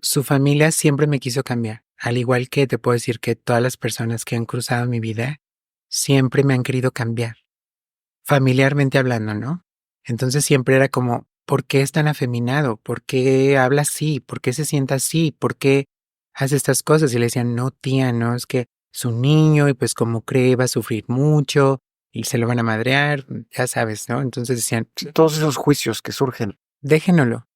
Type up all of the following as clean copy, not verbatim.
su familia siempre me quiso cambiar. Al igual que te puedo decir que todas las personas que han cruzado mi vida siempre me han querido cambiar, familiarmente hablando, ¿no? Entonces siempre era como, ¿por qué es tan afeminado? ¿Por qué habla así? ¿Por qué se sienta así? ¿Por qué hace estas cosas? Y le decían, no, tía, no, es que es un niño y pues como cree va a sufrir mucho y se lo van a madrear, ya sabes, ¿no? Entonces decían, Sí, todos esos juicios que surgen. déjenlo.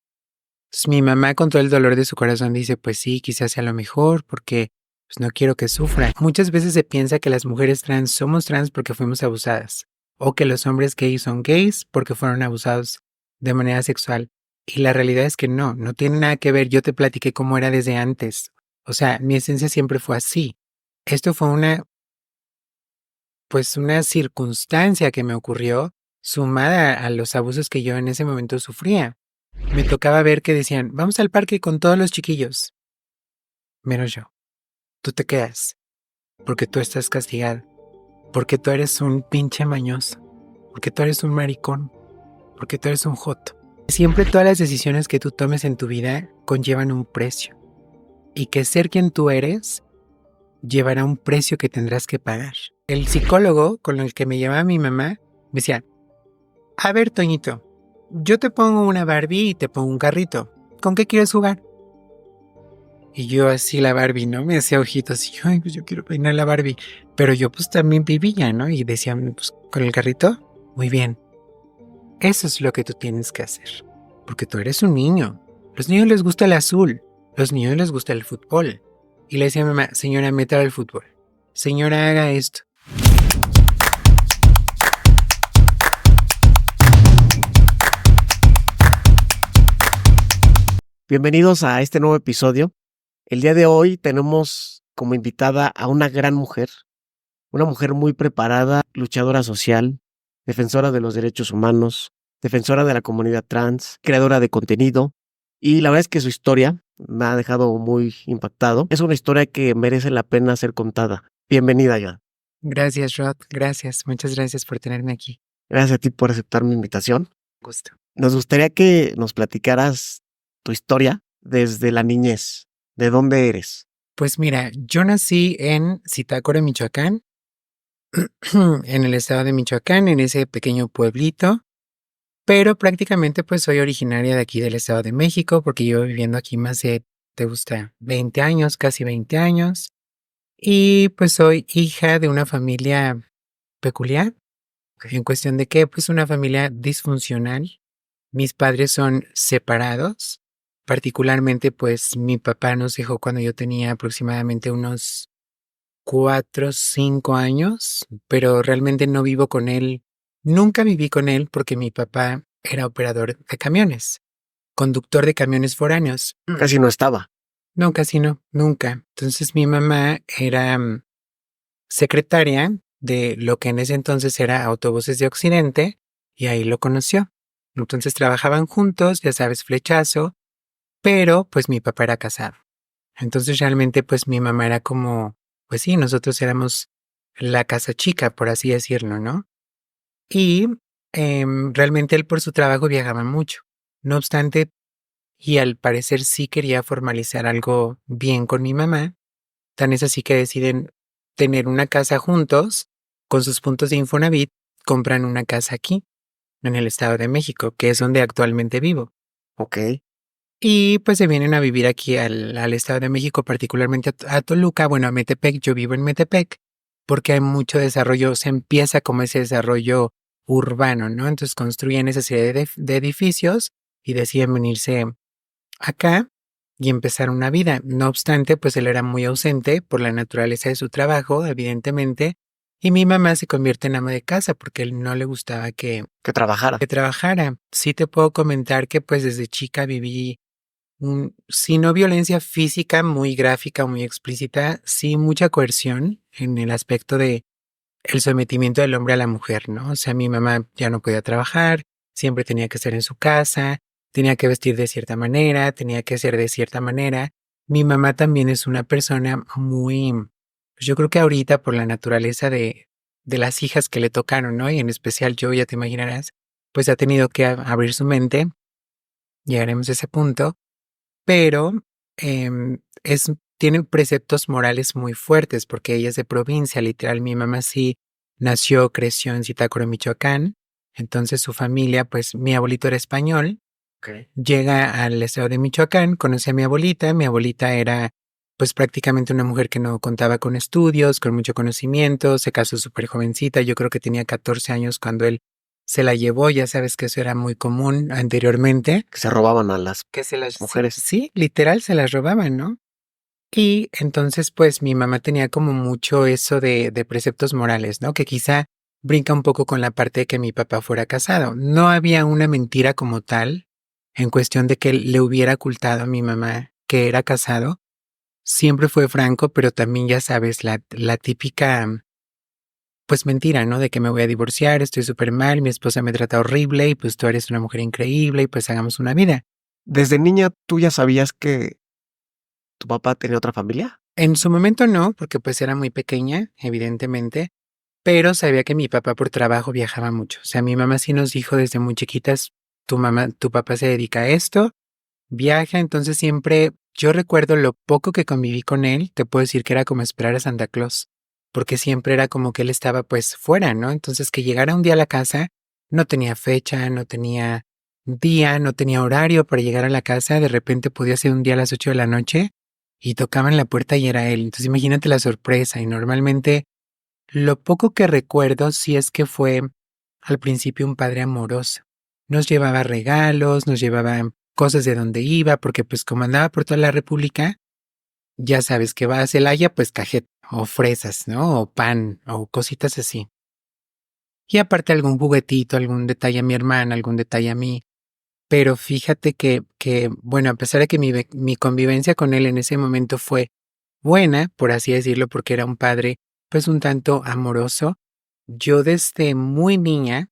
Entonces, mi mamá con todo el dolor de su corazón dice, pues sí, quizás sea lo mejor porque pues no quiero que sufra. Muchas veces se piensa que las mujeres trans somos trans porque fuimos abusadas o que los hombres gays son gays porque fueron abusados de manera sexual. Y la realidad es que no, no tiene nada que ver. Yo te platiqué cómo era desde antes. O sea, mi esencia siempre fue así. Esto fue pues una circunstancia que me ocurrió sumada a los abusos que yo en ese momento sufría. Me tocaba ver que decían, vamos al parque con todos los chiquillos. Menos yo. Tú te quedas, porque tú estás castigado, porque tú eres un pinche mañoso, porque tú eres un maricón, porque tú eres un joto. Siempre todas las decisiones que tú tomes en tu vida conllevan un precio. Y que ser quien tú eres llevará un precio que tendrás que pagar. El psicólogo con el que me llevaba mi mamá me decía, a ver, Toñito, yo te pongo una Barbie y te pongo un carrito. ¿Con qué quieres jugar? Y yo así la Barbie, ¿no? Me hacía ojitos y yo, ay, pues yo quiero peinar la Barbie. Pero yo pues también vivía, ¿no? Y decían, pues con el carrito, muy bien. Eso es lo que tú tienes que hacer. Porque tú eres un niño. Los niños les gusta el azul. Los niños les gusta el fútbol. Y le decía a mi mamá, señora, meta al fútbol. Señora, haga esto. Bienvenidos a este nuevo episodio. El día de hoy tenemos como invitada a una gran mujer, una mujer muy preparada, luchadora social, defensora de los derechos humanos, defensora de la comunidad trans, creadora de contenido, y la verdad es que su historia me ha dejado muy impactado. Es una historia que merece la pena ser contada. Bienvenida, ya. Gracias, Rod. Gracias. Muchas gracias por tenerme aquí. Gracias a ti por aceptar mi invitación. Gusto. Nos gustaría que nos platicaras tu historia desde la niñez. ¿De dónde eres? Pues mira, yo nací en Zitácuaro, Michoacán, en el estado de Michoacán, en ese pequeño pueblito, pero prácticamente pues soy originaria de aquí del Estado de México porque llevo viviendo aquí más de, te gusta, 20 años, casi 20 años, y pues soy hija de una familia peculiar, en cuestión de que pues una familia disfuncional. Mis padres son separados, particularmente pues mi papá nos dejó cuando yo tenía aproximadamente unos 4 o 5 años, pero realmente no vivo con él. Nunca viví con él porque mi papá era operador de camiones, conductor de camiones foráneos. Casi no estaba. No, casi no, nunca. Entonces mi mamá era secretaria de lo que en ese entonces era Autobuses de Occidente y ahí lo conoció. Entonces trabajaban juntos, ya sabes, flechazo, pero pues mi papá era casado. Entonces realmente pues mi mamá era como, pues sí, nosotros éramos la casa chica, por así decirlo, ¿no? Y realmente él por su trabajo viajaba mucho. No obstante, y al parecer sí quería formalizar algo bien con mi mamá, tan es así que deciden tener una casa juntos, con sus puntos de Infonavit, compran una casa aquí, en el Estado de México, que es donde actualmente vivo. Ok. Y pues se vienen a vivir aquí al Estado de México, particularmente a Toluca, bueno, a Metepec. Yo vivo en Metepec porque hay mucho desarrollo, se empieza como ese desarrollo urbano, ¿no? Entonces construyen esa serie de edificios y deciden venirse acá y empezar una vida. No obstante, pues él era muy ausente por la naturaleza de su trabajo, evidentemente, y mi mamá se convierte en ama de casa porque él no le gustaba Que trabajara. que trabajara. Sí te puedo comentar que pues desde chica viví si no violencia física muy gráfica o muy explícita, sí mucha coerción en el aspecto de el sometimiento del hombre a la mujer, ¿no? O sea, mi mamá ya no podía trabajar, siempre tenía que estar en su casa, tenía que vestir de cierta manera, tenía que ser de cierta manera. Mi mamá también es una persona muy, pues yo creo que ahorita por la naturaleza de las hijas que le tocaron, ¿no? Y en especial yo, ya te imaginarás, pues ha tenido que abrir su mente, llegaremos a ese punto, pero tiene preceptos morales muy fuertes porque ella es de provincia, literal. Mi mamá sí nació, creció en Zitácuaro, Michoacán. Entonces su familia, pues mi abuelito era español, llega al estado de Michoacán, conoce a mi abuelita. Mi abuelita era pues prácticamente una mujer que no contaba con estudios, con mucho conocimiento, se casó súper jovencita, yo creo que tenía 14 años cuando él se la llevó, ya sabes que eso era muy común anteriormente. Que se robaban a las Que se las... mujeres. Sí, literal, se las robaban, ¿no? Y entonces pues mi mamá tenía como mucho eso de preceptos morales, ¿no? Que quizá brinca un poco con la parte de que mi papá fuera casado. No había una mentira como tal en cuestión de que le hubiera ocultado a mi mamá que era casado. Siempre fue franco, pero también ya sabes, la típica, pues mentira, ¿no? De que me voy a divorciar, estoy súper mal, mi esposa me trata horrible y pues tú eres una mujer increíble y pues hagamos una vida. ¿Desde niña tú ya sabías que tu papá tenía otra familia? En su momento no, porque pues era muy pequeña, evidentemente, pero sabía que mi papá por trabajo viajaba mucho. O sea, mi mamá sí nos dijo desde muy chiquitas, tu papá se dedica a esto, viaja, entonces siempre, yo recuerdo lo poco que conviví con él, te puedo decir que era como esperar a Santa Claus, porque siempre era como que él estaba pues fuera, ¿no? Entonces que llegara un día a la casa, no tenía fecha, no tenía día, no tenía horario para llegar a la casa, de repente podía ser un día a las 8 de la noche y tocaban la puerta y era él. Entonces imagínate la sorpresa y normalmente lo poco que recuerdo sí es que fue al principio un padre amoroso. Nos llevaba regalos, nos llevaba cosas de donde iba, porque pues como andaba por toda la República, ya sabes que va a Celaya, pues cajeta, o fresas, ¿no? O pan, o cositas así. Y aparte algún juguetito, algún detalle a mi hermana, algún detalle a mí. Pero fíjate que bueno, a pesar de que mi convivencia con él en ese momento fue buena, por así decirlo, porque era un padre pues un tanto amoroso, yo desde muy niña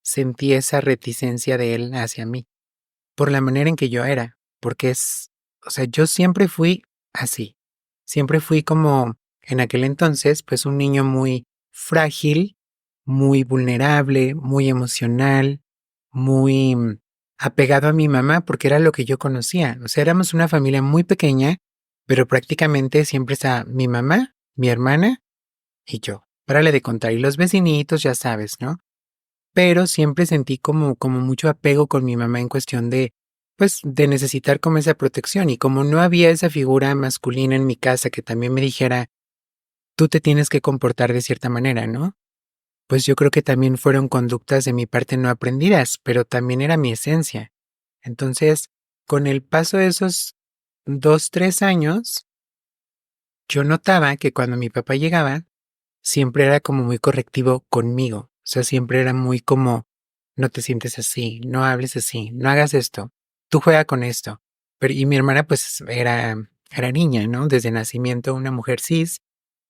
sentí esa reticencia de él hacia mí, por la manera en que yo era, porque o sea, yo siempre fui así, siempre fui como en aquel entonces, pues un niño muy frágil, muy vulnerable, muy emocional, muy apegado a mi mamá, porque era lo que yo conocía. O sea, éramos una familia muy pequeña, pero prácticamente siempre está mi mamá, mi hermana y yo. Párale de contar, y los vecinitos, ya sabes, ¿no? Pero siempre sentí como mucho apego con mi mamá en cuestión de, pues, de necesitar como esa protección. Y como no había esa figura masculina en mi casa que también me dijera, tú te tienes que comportar de cierta manera, ¿no? Pues yo creo que también fueron conductas de mi parte no aprendidas, pero también era mi esencia. Entonces, con el paso de esos 2, 3 años, yo notaba que cuando mi papá llegaba, siempre era como muy correctivo conmigo. O sea, siempre era muy como, no te sientes así, no hables así, no hagas esto, tú juega con esto. Pero, y mi hermana pues era niña, ¿no? Desde nacimiento, una mujer cis.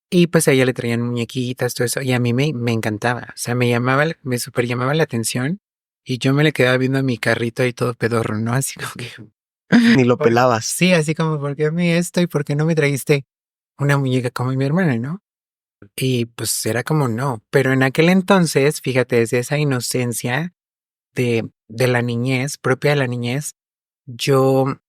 Y pues a ella le traían muñequitas, todo eso. Y a mí me encantaba. O sea, me super llamaba la atención. Y yo me le quedaba viendo a mi carrito ahí todo pedorro, ¿no? Así como que... Ni lo pelabas. Sí, así como, ¿por qué a mí esto y por qué no me trajiste una muñeca como mi hermana, ¿no? Y pues era como no, pero en aquel entonces, fíjate, desde esa inocencia de la niñez, propia de la niñez, yo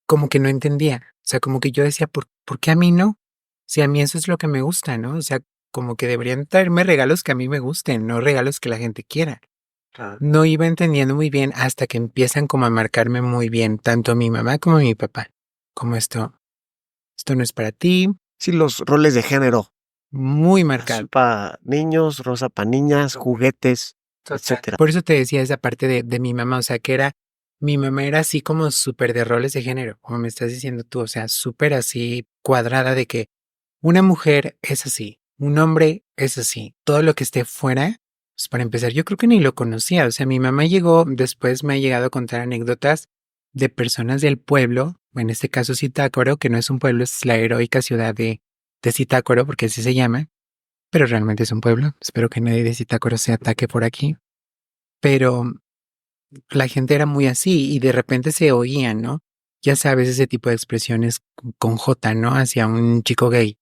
como que no entendía, o sea, como que yo decía, ¿por qué a mí no? Si a mí eso es lo que me gusta, ¿no? O sea, como que deberían traerme regalos que a mí me gusten, no regalos que la gente quiera. Claro. No iba entendiendo muy bien hasta que empiezan como a marcarme muy bien, tanto mi mamá como mi papá, como esto no es para ti, Sí, los roles de género. muy Azul marcado. para niños, rosa para niñas, juguetes, Total. etcétera. Por eso te decía esa parte de mi mamá, o sea, mi mamá era así como súper de roles de género, como me estás diciendo tú, o sea, súper así cuadrada de que una mujer es así, un hombre es así, todo lo que esté fuera, pues para empezar, yo creo que ni lo conocía, o sea, mi mamá llegó, después me ha llegado a contar anécdotas de personas del pueblo, en este caso Zitácuaro, que no es un pueblo, es la heroica ciudad de Zitácuaro, porque así se llama, pero realmente es un pueblo, espero que nadie de Zitácuaro se ataque por aquí. Pero la gente era muy así y de repente se oían, ¿no? Ya sabes, ese tipo de expresiones con J, ¿no? Hacia un chico gay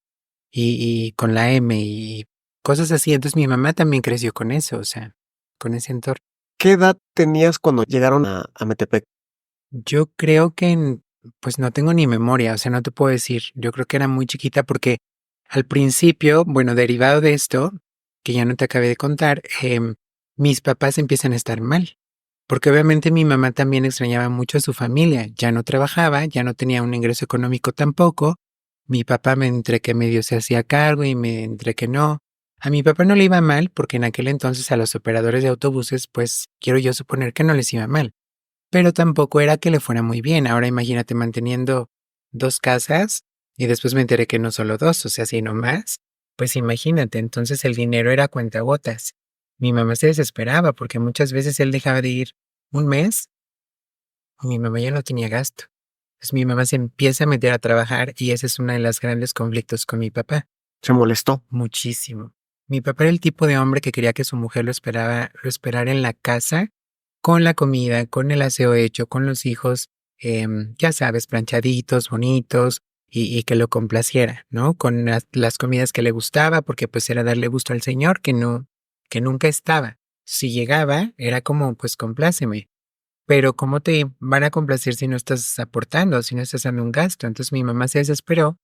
y con la M y cosas así. Entonces mi mamá también creció con eso, o sea, con ese entorno. ¿Qué edad tenías cuando llegaron a Metepec? Yo creo que pues no tengo ni memoria, o sea, no te puedo decir. Yo creo que era muy chiquita porque al principio, bueno, derivado de esto, que ya no te acabé de contar, mis papás empiezan a estar mal. Porque obviamente mi mamá también extrañaba mucho a su familia. Ya no trabajaba, ya no tenía un ingreso económico tampoco. Mi papá me entre que medio se hacía cargo y me entre que no. A mi papá no le iba mal porque en aquel entonces a los operadores de autobuses, pues quiero yo suponer que no les iba mal. Pero tampoco era que le fuera muy bien. Ahora imagínate manteniendo 2 casas y después me enteré que no solo 2, o sea, sino más. Pues imagínate, entonces el dinero era a cuentagotas. Mi mamá se desesperaba porque muchas veces él dejaba de ir un mes y mi mamá ya no tenía gasto. Entonces mi mamá se empieza a meter a trabajar y ese es uno de los grandes conflictos con mi papá. Se molestó. Muchísimo. Mi papá era el tipo de hombre que quería que su mujer lo esperara en la casa con la comida, con el aseo hecho, con los hijos, ya sabes, planchaditos, bonitos, y que lo complaciera, ¿no? Con las comidas que le gustaba, porque pues era darle gusto al Señor, que nunca estaba. Si llegaba, era como, pues compláceme. Pero ¿cómo te van a complacer si no estás aportando, si no estás dando un gasto? Entonces mi mamá se desesperó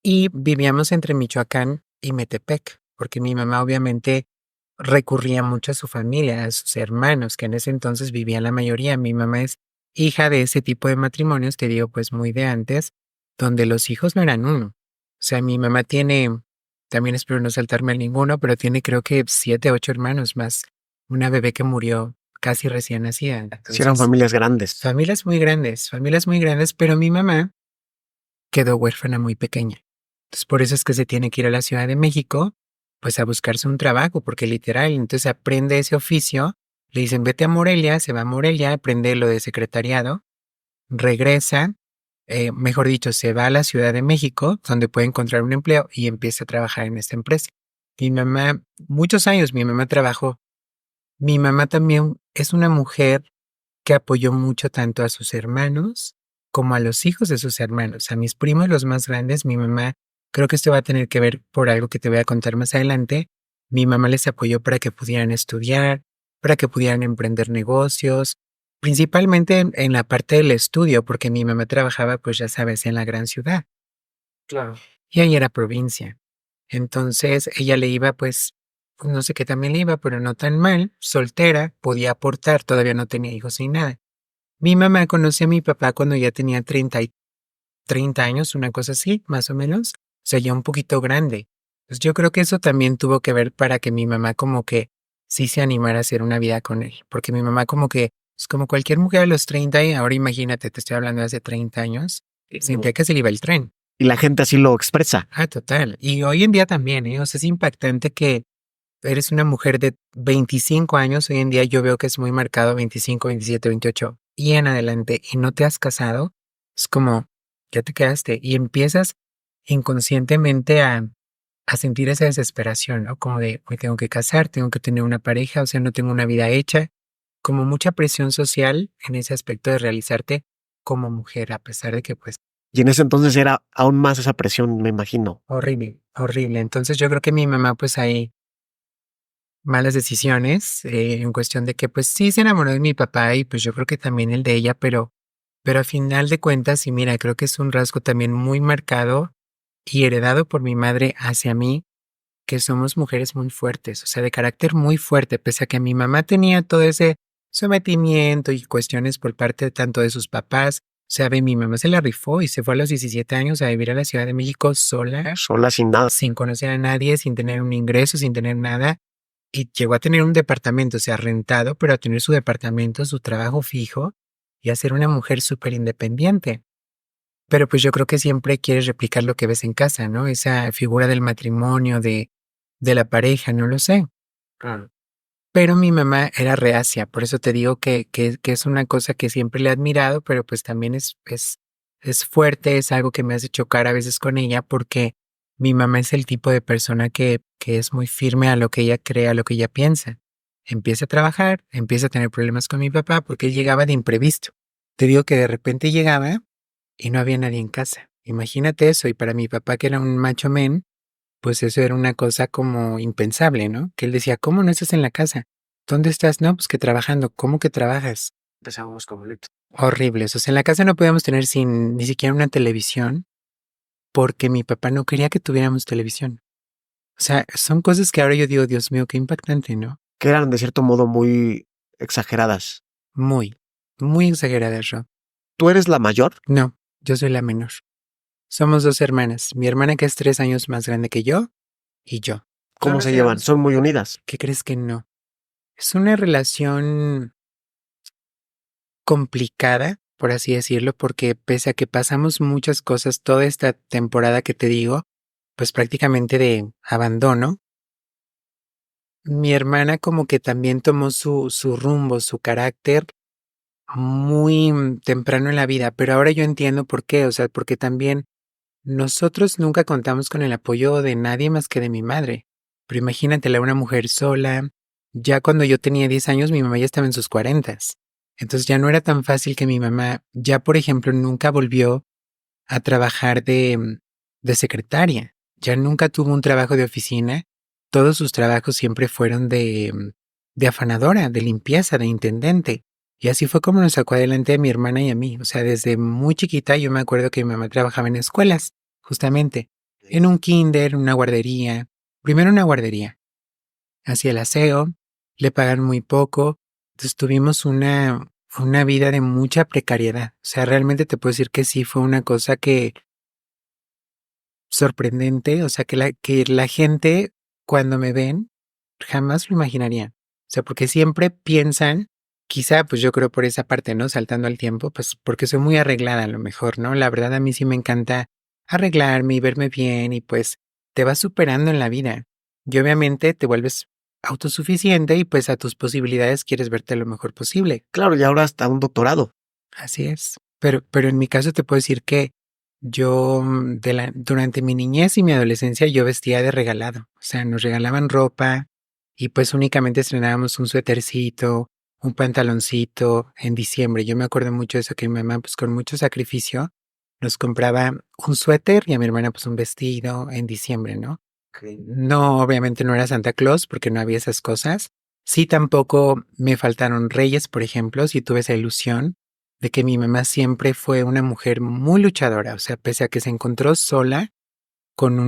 y vivíamos entre Michoacán y Metepec, porque mi mamá obviamente recurría mucho a su familia, a sus hermanos, que en ese entonces vivían la mayoría. Mi mamá es hija de ese tipo de matrimonios, te digo, pues muy de antes, donde los hijos no eran uno. O sea, mi mamá tiene, también espero no saltarme a ninguno, pero tiene creo que 7, 8 hermanos más una bebé que murió casi recién nacida. Sí, eran Entonces, familias grandes. familias muy grandes, pero mi mamá quedó huérfana muy pequeña. Entonces, por eso es que se tiene que ir a la Ciudad de México, pues a buscarse un trabajo, porque literal, entonces aprende ese oficio, le dicen vete a Morelia, se va a Morelia, aprende lo de secretariado, regresa, mejor dicho, se va a la Ciudad de México, donde puede encontrar un empleo y empieza a trabajar en esta empresa. Mi mamá, muchos años mi mamá trabajó. Mi mamá también es una mujer que apoyó mucho tanto a sus hermanos como a los hijos de sus hermanos, a mis primos los más grandes. Mi mamá, creo que esto va a tener que ver por algo que te voy a contar más adelante. Mi mamá les apoyó para que pudieran estudiar, para que pudieran emprender negocios, principalmente en la parte del estudio, porque mi mamá trabajaba, pues ya sabes, en la gran ciudad Claro. y ahí era provincia. Entonces ella le iba, pues no sé qué también le iba, pero no tan mal, soltera, podía aportar, todavía no tenía hijos ni nada. Mi mamá conoció a mi papá cuando ya tenía 30 años, una cosa así, más o menos. O sea, ya un poquito grande. Pues yo creo que eso también tuvo que ver para que mi mamá como que sí se animara a hacer una vida con él. Porque mi mamá como que, es como cualquier mujer a los 30 y ahora imagínate, te estoy hablando de hace 30 años, sentía que se le iba el tren. Y la gente así lo expresa. Ah, total. Y hoy en día también, ¿eh? O sea, es impactante que eres una mujer de 25 años, hoy en día yo veo que es muy marcado 25, 27, 28 y en adelante y no te has casado, es como, ya te quedaste y empiezas inconscientemente a sentir esa desesperación, ¿no? Como de, me tengo que casar, tengo que tener una pareja, o sea, no tengo una vida hecha, como mucha presión social en ese aspecto de realizarte como mujer, a pesar de que pues Y en ese entonces era aún más esa presión, me imagino. horrible, horrible. Entonces yo creo que mi mamá pues ahí malas decisiones, en cuestión de que pues sí se enamoró de mi papá y pues yo creo que también el de ella, pero a final de cuentas, y mira, creo que es un rasgo también muy marcado y heredado por mi madre hacia mí, que somos mujeres muy fuertes, o sea, de carácter muy fuerte, pese a que mi mamá tenía todo ese sometimiento y cuestiones por parte tanto de sus papás. O sea, ve, mi mamá se la rifó y se fue a los 17 años a vivir a la Ciudad de México sola, Sola sin nada. sin conocer a nadie, sin tener un ingreso, sin tener nada. Y llegó a tener un departamento, o sea, rentado, pero a tener su departamento, su trabajo fijo y a ser una mujer súper independiente. Pero pues yo creo que siempre quieres replicar lo que ves en casa, ¿no? Esa figura del matrimonio, de la pareja, no lo sé. Claro. Pero mi mamá era reacia, por eso te digo que es una cosa que siempre le he admirado, pero pues también es fuerte, es algo que me hace chocar a veces con ella, porque mi mamá es el tipo de persona que es muy firme a lo que ella cree, a lo que ella piensa. Empieza a trabajar, empieza a tener problemas con mi papá porque él llegaba de imprevisto. Te digo que de repente llegaba y no había nadie en casa. Imagínate eso, y para mi papá que era un macho men, pues eso era una cosa como impensable, ¿no? Que él decía, ¿cómo no estás en la casa? ¿Dónde estás? No, pues que trabajando. ¿Cómo que trabajas? Empezábamos conflictos. horribles. O sea, en la casa no podíamos tener ni siquiera una televisión porque mi papá no quería que tuviéramos televisión. O sea, son cosas que ahora yo digo, Dios mío, qué impactante, ¿no? Que eran de cierto modo muy exageradas. Muy, muy exagerada, Ro. ¿Tú eres la mayor? No, yo soy la menor. Somos 2 hermanas. Mi hermana que es 3 años más grande que yo y yo. ¿Cómo se llevan? Son muy unidas. ¿Qué crees que no? Es una relación complicada, por así decirlo, porque pese a que pasamos muchas cosas toda esta temporada que te digo, pues prácticamente de abandono, mi hermana como que también tomó su rumbo, su carácter muy temprano en la vida, pero ahora yo entiendo por qué, o sea, porque también nosotros nunca contamos con el apoyo de nadie más que de mi madre. Pero imagínatela, una mujer sola. Ya cuando yo tenía 10 años, mi mamá ya estaba en sus 40. Entonces ya no era tan fácil que mi mamá, ya por ejemplo, nunca volvió a trabajar de secretaria. Ya nunca tuvo un trabajo de oficina. Todos sus trabajos siempre fueron de afanadora, de limpieza, de intendente. Y así fue como nos sacó adelante a mi hermana y a mí. O sea, desde muy chiquita yo me acuerdo que mi mamá trabajaba en escuelas, justamente, en un kinder, una guardería. Primero una guardería. Hacía el aseo, le pagan muy poco. Entonces tuvimos una vida de mucha precariedad. O sea, realmente te puedo decir que sí fue una cosa que sorprendente. O sea, que la gente cuando me ven jamás lo imaginarían. O sea, porque siempre piensan, quizá, pues yo creo por esa parte, ¿no? Saltando al tiempo, pues porque soy muy arreglada a lo mejor, ¿no? La verdad a mí sí me encanta arreglarme y verme bien y pues te vas superando en la vida. Y obviamente te vuelves autosuficiente y pues a tus posibilidades quieres verte lo mejor posible. Claro, y ahora hasta un doctorado. Así es. Pero en mi caso te puedo decir que yo durante mi niñez y mi adolescencia yo vestía de regalado. O sea, nos regalaban ropa y pues únicamente estrenábamos un suétercito, un pantaloncito en diciembre. Yo me acuerdo mucho de eso que mi mamá pues con mucho sacrificio nos compraba un suéter y a mi hermana pues un vestido en diciembre, ¿no? No, obviamente no era Santa Claus porque no había esas cosas. Sí, tampoco me faltaron reyes, por ejemplo, si tuve esa ilusión de que mi mamá siempre fue una mujer muy luchadora, o sea, pese a que se encontró sola con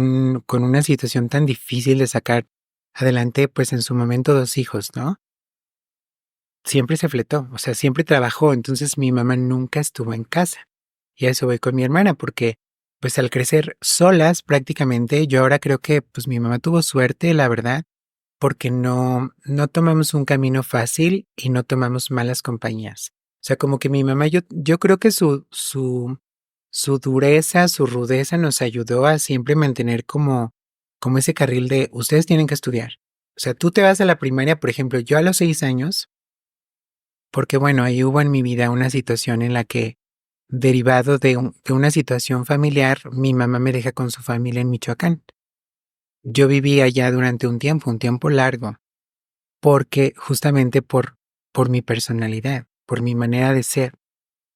una situación tan difícil de sacar adelante, pues en su momento 2 hijos, ¿no? Siempre se fletó, o sea, siempre trabajó, entonces mi mamá nunca estuvo en casa. Y a eso voy con mi hermana, porque pues al crecer solas prácticamente, yo ahora creo que pues mi mamá tuvo suerte, la verdad, porque no tomamos un camino fácil y no tomamos malas compañías. O sea, como que mi mamá, yo creo que su dureza, su rudeza nos ayudó a siempre mantener como ese carril de ustedes tienen que estudiar. O sea, tú te vas a la primaria, por ejemplo, yo a los 6 años, porque bueno, ahí hubo en mi vida una situación en la que, derivado de una situación familiar, mi mamá me deja con su familia en Michoacán. Yo viví allá durante un tiempo largo, porque justamente por mi personalidad, por mi manera de ser.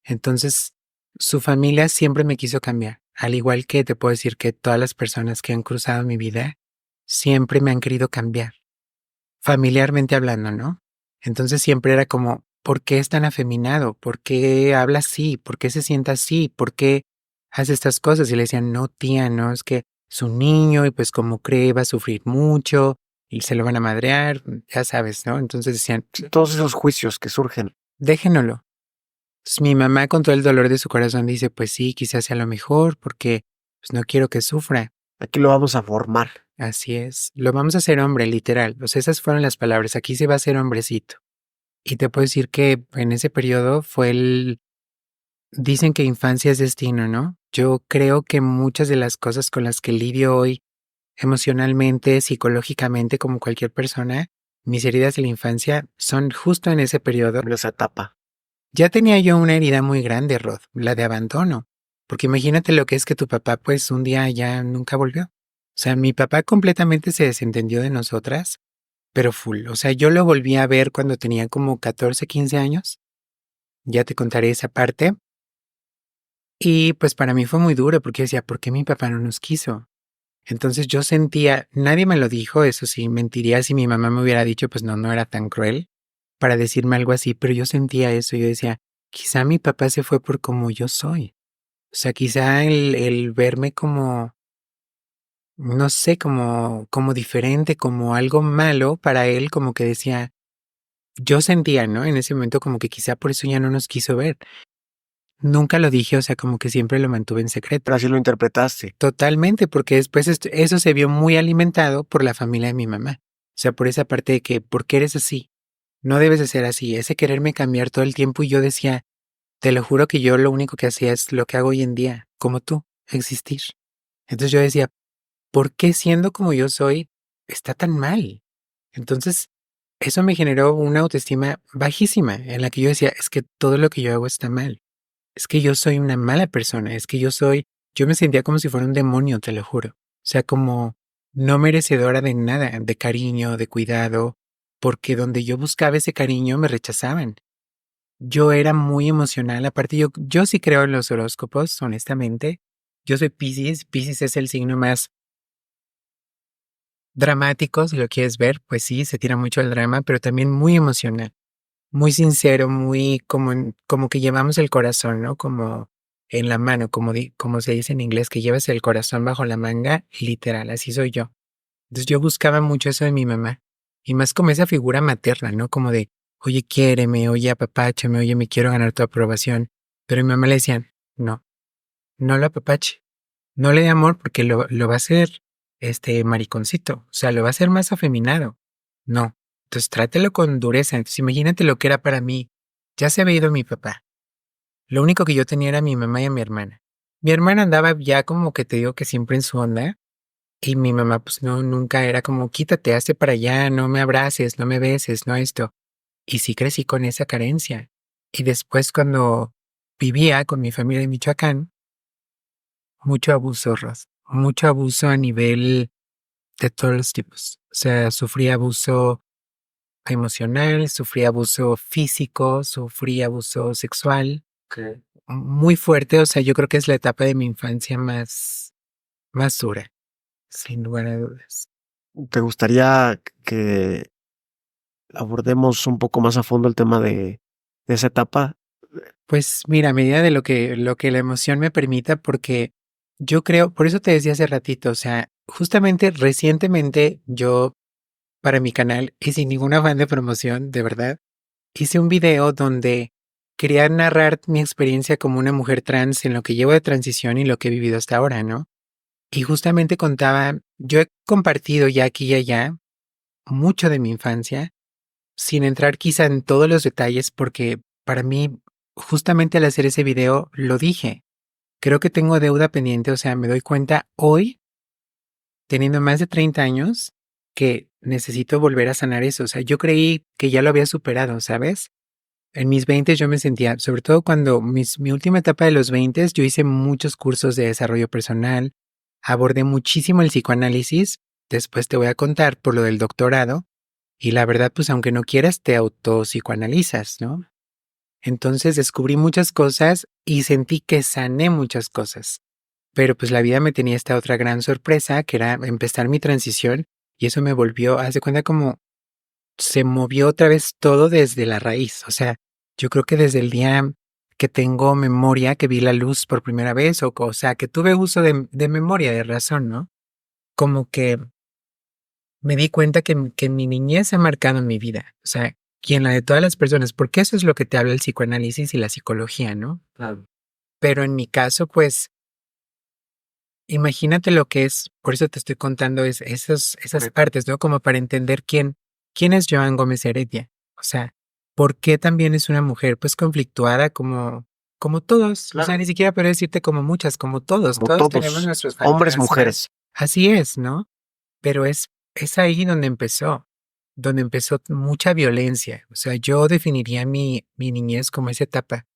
Entonces, su familia siempre me quiso cambiar, al igual que te puedo decir que todas las personas que han cruzado mi vida siempre me han querido cambiar, familiarmente hablando, ¿no? Entonces siempre era como, ¿por qué es tan afeminado? ¿Por qué habla así? ¿Por qué se sienta así? ¿Por qué hace estas cosas? Y le decían, no, tía, no, es que es un niño y pues como cree va a sufrir mucho y se lo van a madrear, ya sabes, ¿no? Entonces decían, Todos esos juicios que surgen. déjenlo. Entonces, mi mamá con todo el dolor de su corazón dice, pues sí, quizás sea lo mejor porque pues no quiero que sufra. Aquí lo vamos a formar. Así es, lo vamos a hacer hombre, literal. O sea, esas fueron las palabras, aquí se va a hacer hombrecito. Y te puedo decir que en ese periodo dicen que infancia es destino, ¿no? Yo creo que muchas de las cosas con las que lidio hoy, emocionalmente, psicológicamente, como cualquier persona, mis heridas de la infancia son justo en ese periodo. En esa etapa. Ya tenía yo una herida muy grande, Rod, la de abandono. Porque imagínate lo que es que tu papá, pues un día ya nunca volvió. O sea, mi papá completamente se desentendió de nosotras, pero full. O sea, yo lo volví a ver cuando tenía como 14, 15 años. Ya te contaré esa parte. Y pues para mí fue muy duro porque decía, ¿por qué mi papá no nos quiso? Entonces yo sentía, nadie me lo dijo, eso sí, mentiría si mi mamá me hubiera dicho, pues no era tan cruel. para decirme algo así, pero yo sentía eso, yo decía, quizá mi papá se fue por como yo soy. O sea, quizá el verme como, no sé, como diferente, como algo malo para él, como que decía, yo sentía, ¿no? En ese momento como que quizá por eso ya no nos quiso ver. Nunca lo dije, o sea, como que siempre lo mantuve en secreto. Pero así lo interpretaste. Totalmente, porque después eso se vio muy alimentado por la familia de mi mamá. O sea, por esa parte de que, ¿por qué eres así? No debes de ser así. Ese quererme cambiar todo el tiempo y yo decía, te lo juro que yo lo único que hacía es lo que hago hoy en día, como tú, existir. Entonces yo decía, ¿por qué siendo como yo soy está tan mal? Entonces, eso me generó una autoestima bajísima en la que yo decía, es que todo lo que yo hago está mal. Es que yo soy una mala persona, es que yo me sentía como si fuera un demonio, te lo juro. O sea, como no merecedora de nada, de cariño, de cuidado, porque donde yo buscaba ese cariño me rechazaban. Yo era muy emocional, aparte yo sí creo en los horóscopos, honestamente. Yo soy Piscis, Piscis es el signo más dramático, si lo quieres ver, pues sí, se tira mucho el drama, pero también muy emocional, muy sincero, muy como que llevamos el corazón, ¿no? Como en la mano, como se dice en inglés, que llevas el corazón bajo la manga, literal, así soy yo. Entonces yo buscaba mucho eso de mi mamá, y más como esa figura materna, ¿no? Como de, oye, quiéreme, oye, apapáchame, oye, me quiero ganar tu aprobación. Pero mi mamá le decía, no, no lo apapache, no le dé amor porque lo va a hacer mariconcito, o sea, lo va a hacer más afeminado. No. Entonces trátelo con dureza. Entonces imagínate lo que era para mí. Ya se había ido mi papá. Lo único que yo tenía era a mi mamá y a mi hermana. Mi hermana andaba ya como que te digo que siempre en su onda. Y mi mamá pues no, nunca era como quítate, hazte para allá, no me abraces, no me beses, no esto. Y sí crecí con esa carencia. Y después cuando vivía con mi familia en Michoacán, mucho abuso, Ros. Mucho abuso a nivel de todos los tipos. O sea, sufrí abuso emocional, sufrí abuso físico, sufrí abuso sexual. Okay. Muy fuerte, o sea, yo creo que es la etapa de mi infancia más dura, sin lugar a dudas. ¿Te gustaría que abordemos un poco más a fondo el tema de esa etapa? Pues mira, a medida de lo que la emoción me permita, porque yo creo, por eso te decía hace ratito, o sea, justamente recientemente yo para mi canal y sin ningún afán de promoción, de verdad, hice un video donde quería narrar mi experiencia como una mujer trans en lo que llevo de transición y lo que he vivido hasta ahora, ¿no? Y justamente contaba, yo he compartido ya aquí y allá mucho de mi infancia, sin entrar quizá en todos los detalles, porque para mí, justamente al hacer ese video, lo dije. Creo que tengo deuda pendiente, o sea, me doy cuenta hoy, teniendo más de 30 años, que necesito volver a sanar eso. O sea, yo creí que ya lo había superado, ¿sabes? En mis 20 yo me sentía, sobre todo cuando mi última etapa de los 20, yo hice muchos cursos de desarrollo personal, abordé muchísimo el psicoanálisis, después te voy a contar por lo del doctorado, y la verdad, pues aunque no quieras, te autopsicoanalizas, ¿no? Entonces descubrí muchas cosas y sentí que sané muchas cosas. Pero pues la vida me tenía esta otra gran sorpresa, que era empezar mi transición, y eso me volvió, haz de cuenta como se movió otra vez todo desde la raíz. O sea, yo creo que desde el día que tengo memoria, que vi la luz por primera vez, o sea, que tuve uso de memoria, de razón, ¿no? Como que me di cuenta que mi niñez ha marcado en mi vida. O sea, y en la de todas las personas, porque eso es lo que te habla el psicoanálisis y la psicología, ¿no? Claro. Pero en mi caso, pues, imagínate lo que es, por eso te estoy contando esas partes, ¿no? Como para entender quién es Joan Gómez Heredia. O sea, ¿por qué también es una mujer, pues, conflictuada como todos? O sea, Claro. ni siquiera puedo decirte como muchas, como todos. Como Todos tenemos todos, nuestros hombres, fantasmas. mujeres. Así es, ¿no? Pero es ahí donde empezó mucha violencia. O sea, yo definiría mi niñez como esa etapa,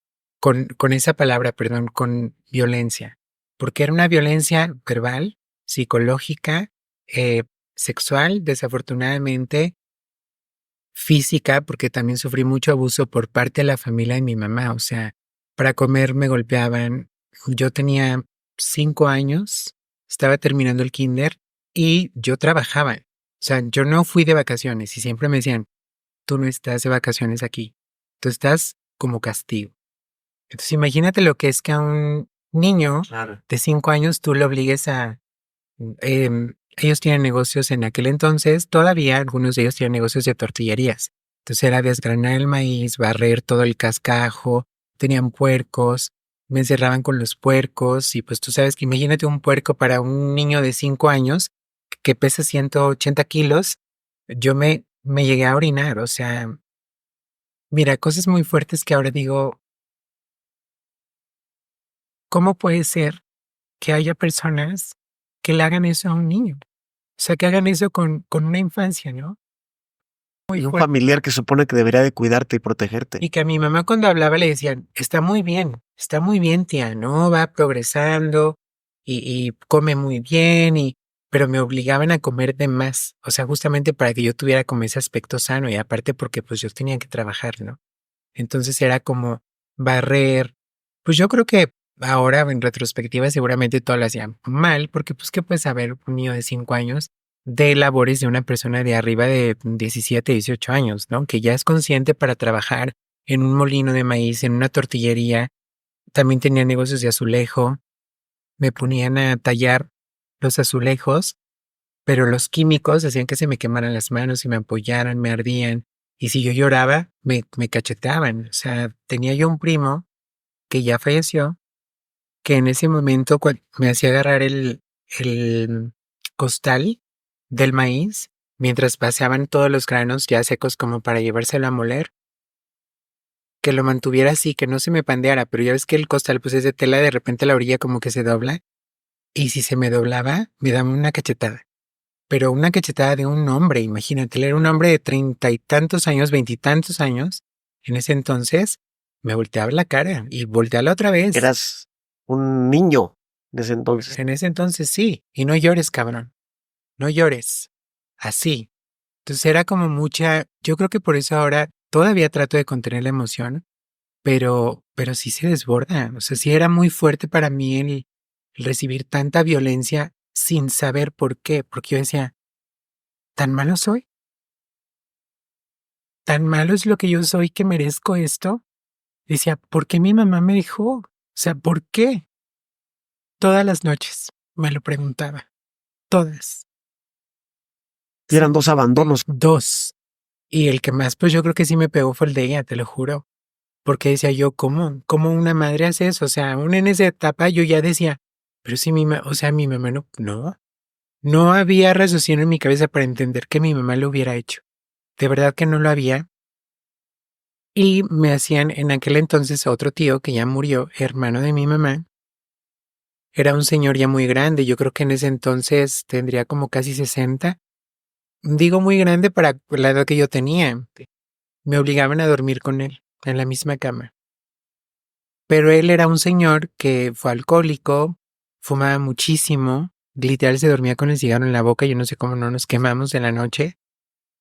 con esa palabra, perdón, con violencia, porque era una violencia verbal, psicológica, eh, sexual, desafortunadamente, física, porque también sufrí mucho abuso por parte de la familia de mi mamá. O sea, para comer me golpeaban. Yo tenía 5 años, estaba terminando el kinder y yo trabajaba. O sea, yo no fui de vacaciones y siempre me decían, tú no estás de vacaciones aquí, tú estás como castigo. Entonces imagínate lo que es que a un niño Claro. de 5 años tú le obligues a... ellos tienen negocios en aquel entonces, todavía algunos de ellos tienen negocios de tortillerías. Entonces era desgranar el maíz, barrer todo el cascajo, tenían puercos, me encerraban con los puercos y pues tú sabes que imagínate un puerco para un niño de 5 años que pesa 180 kilos, me llegué a orinar, o sea, mira, cosas muy fuertes que ahora digo, ¿cómo puede ser que haya personas que le hagan eso a un niño? O sea, que hagan eso con una infancia, ¿no? Muy Y un fuerte. familiar que supone que debería de cuidarte y protegerte. Y que a mi mamá cuando hablaba le decían, está muy bien, tía, ¿no? Va progresando y come muy bien, pero me obligaban a comer de más. O sea, justamente para que yo tuviera como ese aspecto sano y aparte porque pues yo tenía que trabajar, ¿no? Entonces era como barrer. Pues yo creo que ahora en retrospectiva seguramente todo lo hacían mal, porque pues qué puede saber un niño de 5 años de labores de una persona de arriba de 17, 18 años, ¿no? Que ya es consciente para trabajar en un molino de maíz, en una tortillería. También tenía negocios de azulejo. Me ponían a tallar los azulejos, pero los químicos hacían que se me quemaran las manos y me apoyaran, me ardían. Y si yo lloraba, me cacheteaban. O sea, tenía yo un primo que ya falleció, que en ese momento me hacía agarrar el costal del maíz mientras paseaban todos los granos ya secos como para llevárselo a moler, que lo mantuviera así, que no se me pandeara, pero ya ves que el costal pues es de tela, de repente la orilla como que se dobla, y si se me doblaba, me daba una cachetada. Pero una cachetada de un hombre, imagínate, él era un hombre de 30 y tantos años, 20 y tantos años, en ese entonces, me volteaba la cara y volteaba otra vez. Eras un niño en ese entonces. En ese entonces sí, y no llores, cabrón, no llores, así. Entonces era como mucha, yo creo que por eso ahora todavía trato de contener la emoción, pero sí se desborda, o sea, sí era muy fuerte para mí el recibir tanta violencia sin saber por qué, porque yo decía, ¿tan malo soy? ¿Tan malo es lo que yo soy que merezco esto? Decía, ¿por qué mi mamá me dejó? O sea, ¿por qué? Todas las noches me lo preguntaba, todas. Y eran dos abandonos. Dos. Y el que más, pues yo creo que sí me pegó fue el de ella, te lo juro. Porque decía yo, ¿cómo una madre hace eso? O sea, aún en esa etapa yo ya decía, pero si o sea, mi mamá no había raciocinio en mi cabeza para entender que mi mamá lo hubiera hecho. De verdad que no lo había. Y me hacían en aquel entonces otro tío que ya murió, hermano de mi mamá. Era un señor ya muy grande, yo creo que en ese entonces tendría como casi 60. Digo muy grande para la edad que yo tenía. Me obligaban a dormir con él en la misma cama. Pero él era un señor que fue alcohólico, fumaba muchísimo, literal se dormía con el cigarro en la boca, yo no sé cómo no nos quemamos en la noche,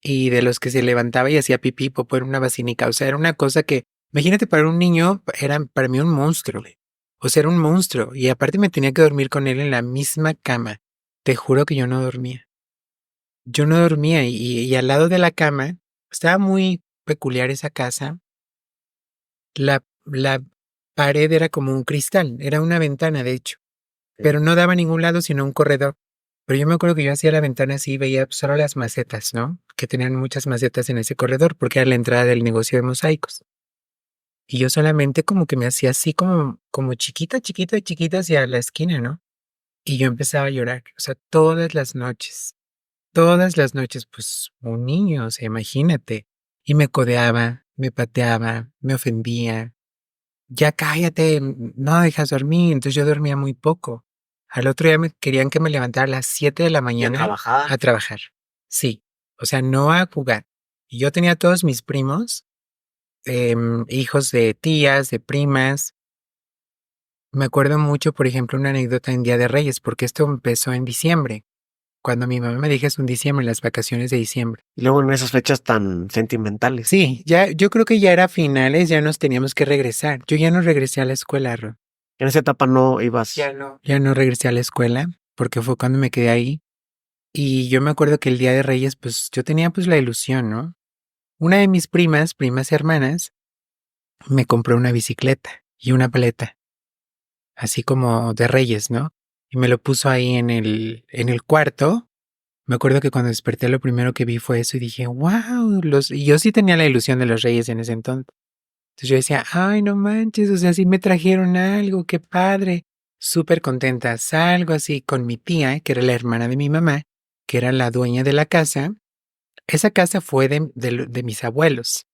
y de los que se levantaba y hacía pipí, popó era una vacinica, o sea, era una cosa que, imagínate, para un niño era para mí un monstruo, o sea, era un monstruo, y aparte me tenía que dormir con él en la misma cama, te juro que yo no dormía, y al lado de la cama, estaba muy peculiar esa casa, la pared era como un cristal, era una ventana, de hecho, pero no daba a ningún lado sino un corredor. Pero yo me acuerdo que yo hacía la ventana así y veía solo las macetas, ¿no? Que tenían muchas macetas en ese corredor porque era la entrada del negocio de mosaicos. Y yo solamente como que me hacía así como chiquita, chiquita, chiquita hacia la esquina, ¿no? Y yo empezaba a llorar, o sea, todas las noches, pues un niño, o sea, imagínate. Y me codeaba, me pateaba, me ofendía, ya cállate, no dejas dormir. Entonces yo dormía muy poco. Al otro día me querían que me levantara a las 7 de la Y a mañana trabajar. a trabajar. Sí, o sea, no a jugar. Y yo tenía todos mis primos, hijos de tías, de primas. Me acuerdo mucho, por ejemplo, una anécdota en Día de Reyes, porque esto empezó en diciembre. Cuando mi mamá me dijo es un diciembre, las vacaciones de diciembre. Y luego en esas fechas tan sentimentales. Sí, ya, yo creo que ya era finales, ya nos teníamos que regresar. Yo ya no regresé a la escuela, Ro. En esa etapa no ibas. Ya no regresé a la escuela porque fue cuando me quedé ahí. Y yo me acuerdo que el Día de Reyes, pues yo tenía pues la ilusión, ¿no? una de mis primas hermanas, me compró una bicicleta y una paleta, así como de Reyes, ¿no? Y me lo puso ahí en el cuarto. Me acuerdo que cuando desperté lo primero que vi fue eso y dije, wow, y yo sí tenía la ilusión de los Reyes en ese entonces. Entonces yo decía, ay, no manches, o sea, sí me trajeron algo, qué padre. Súper contenta. Salgo así con mi tía, que era la hermana de mi mamá, que era la dueña de la casa. Esa casa fue de mis abuelos.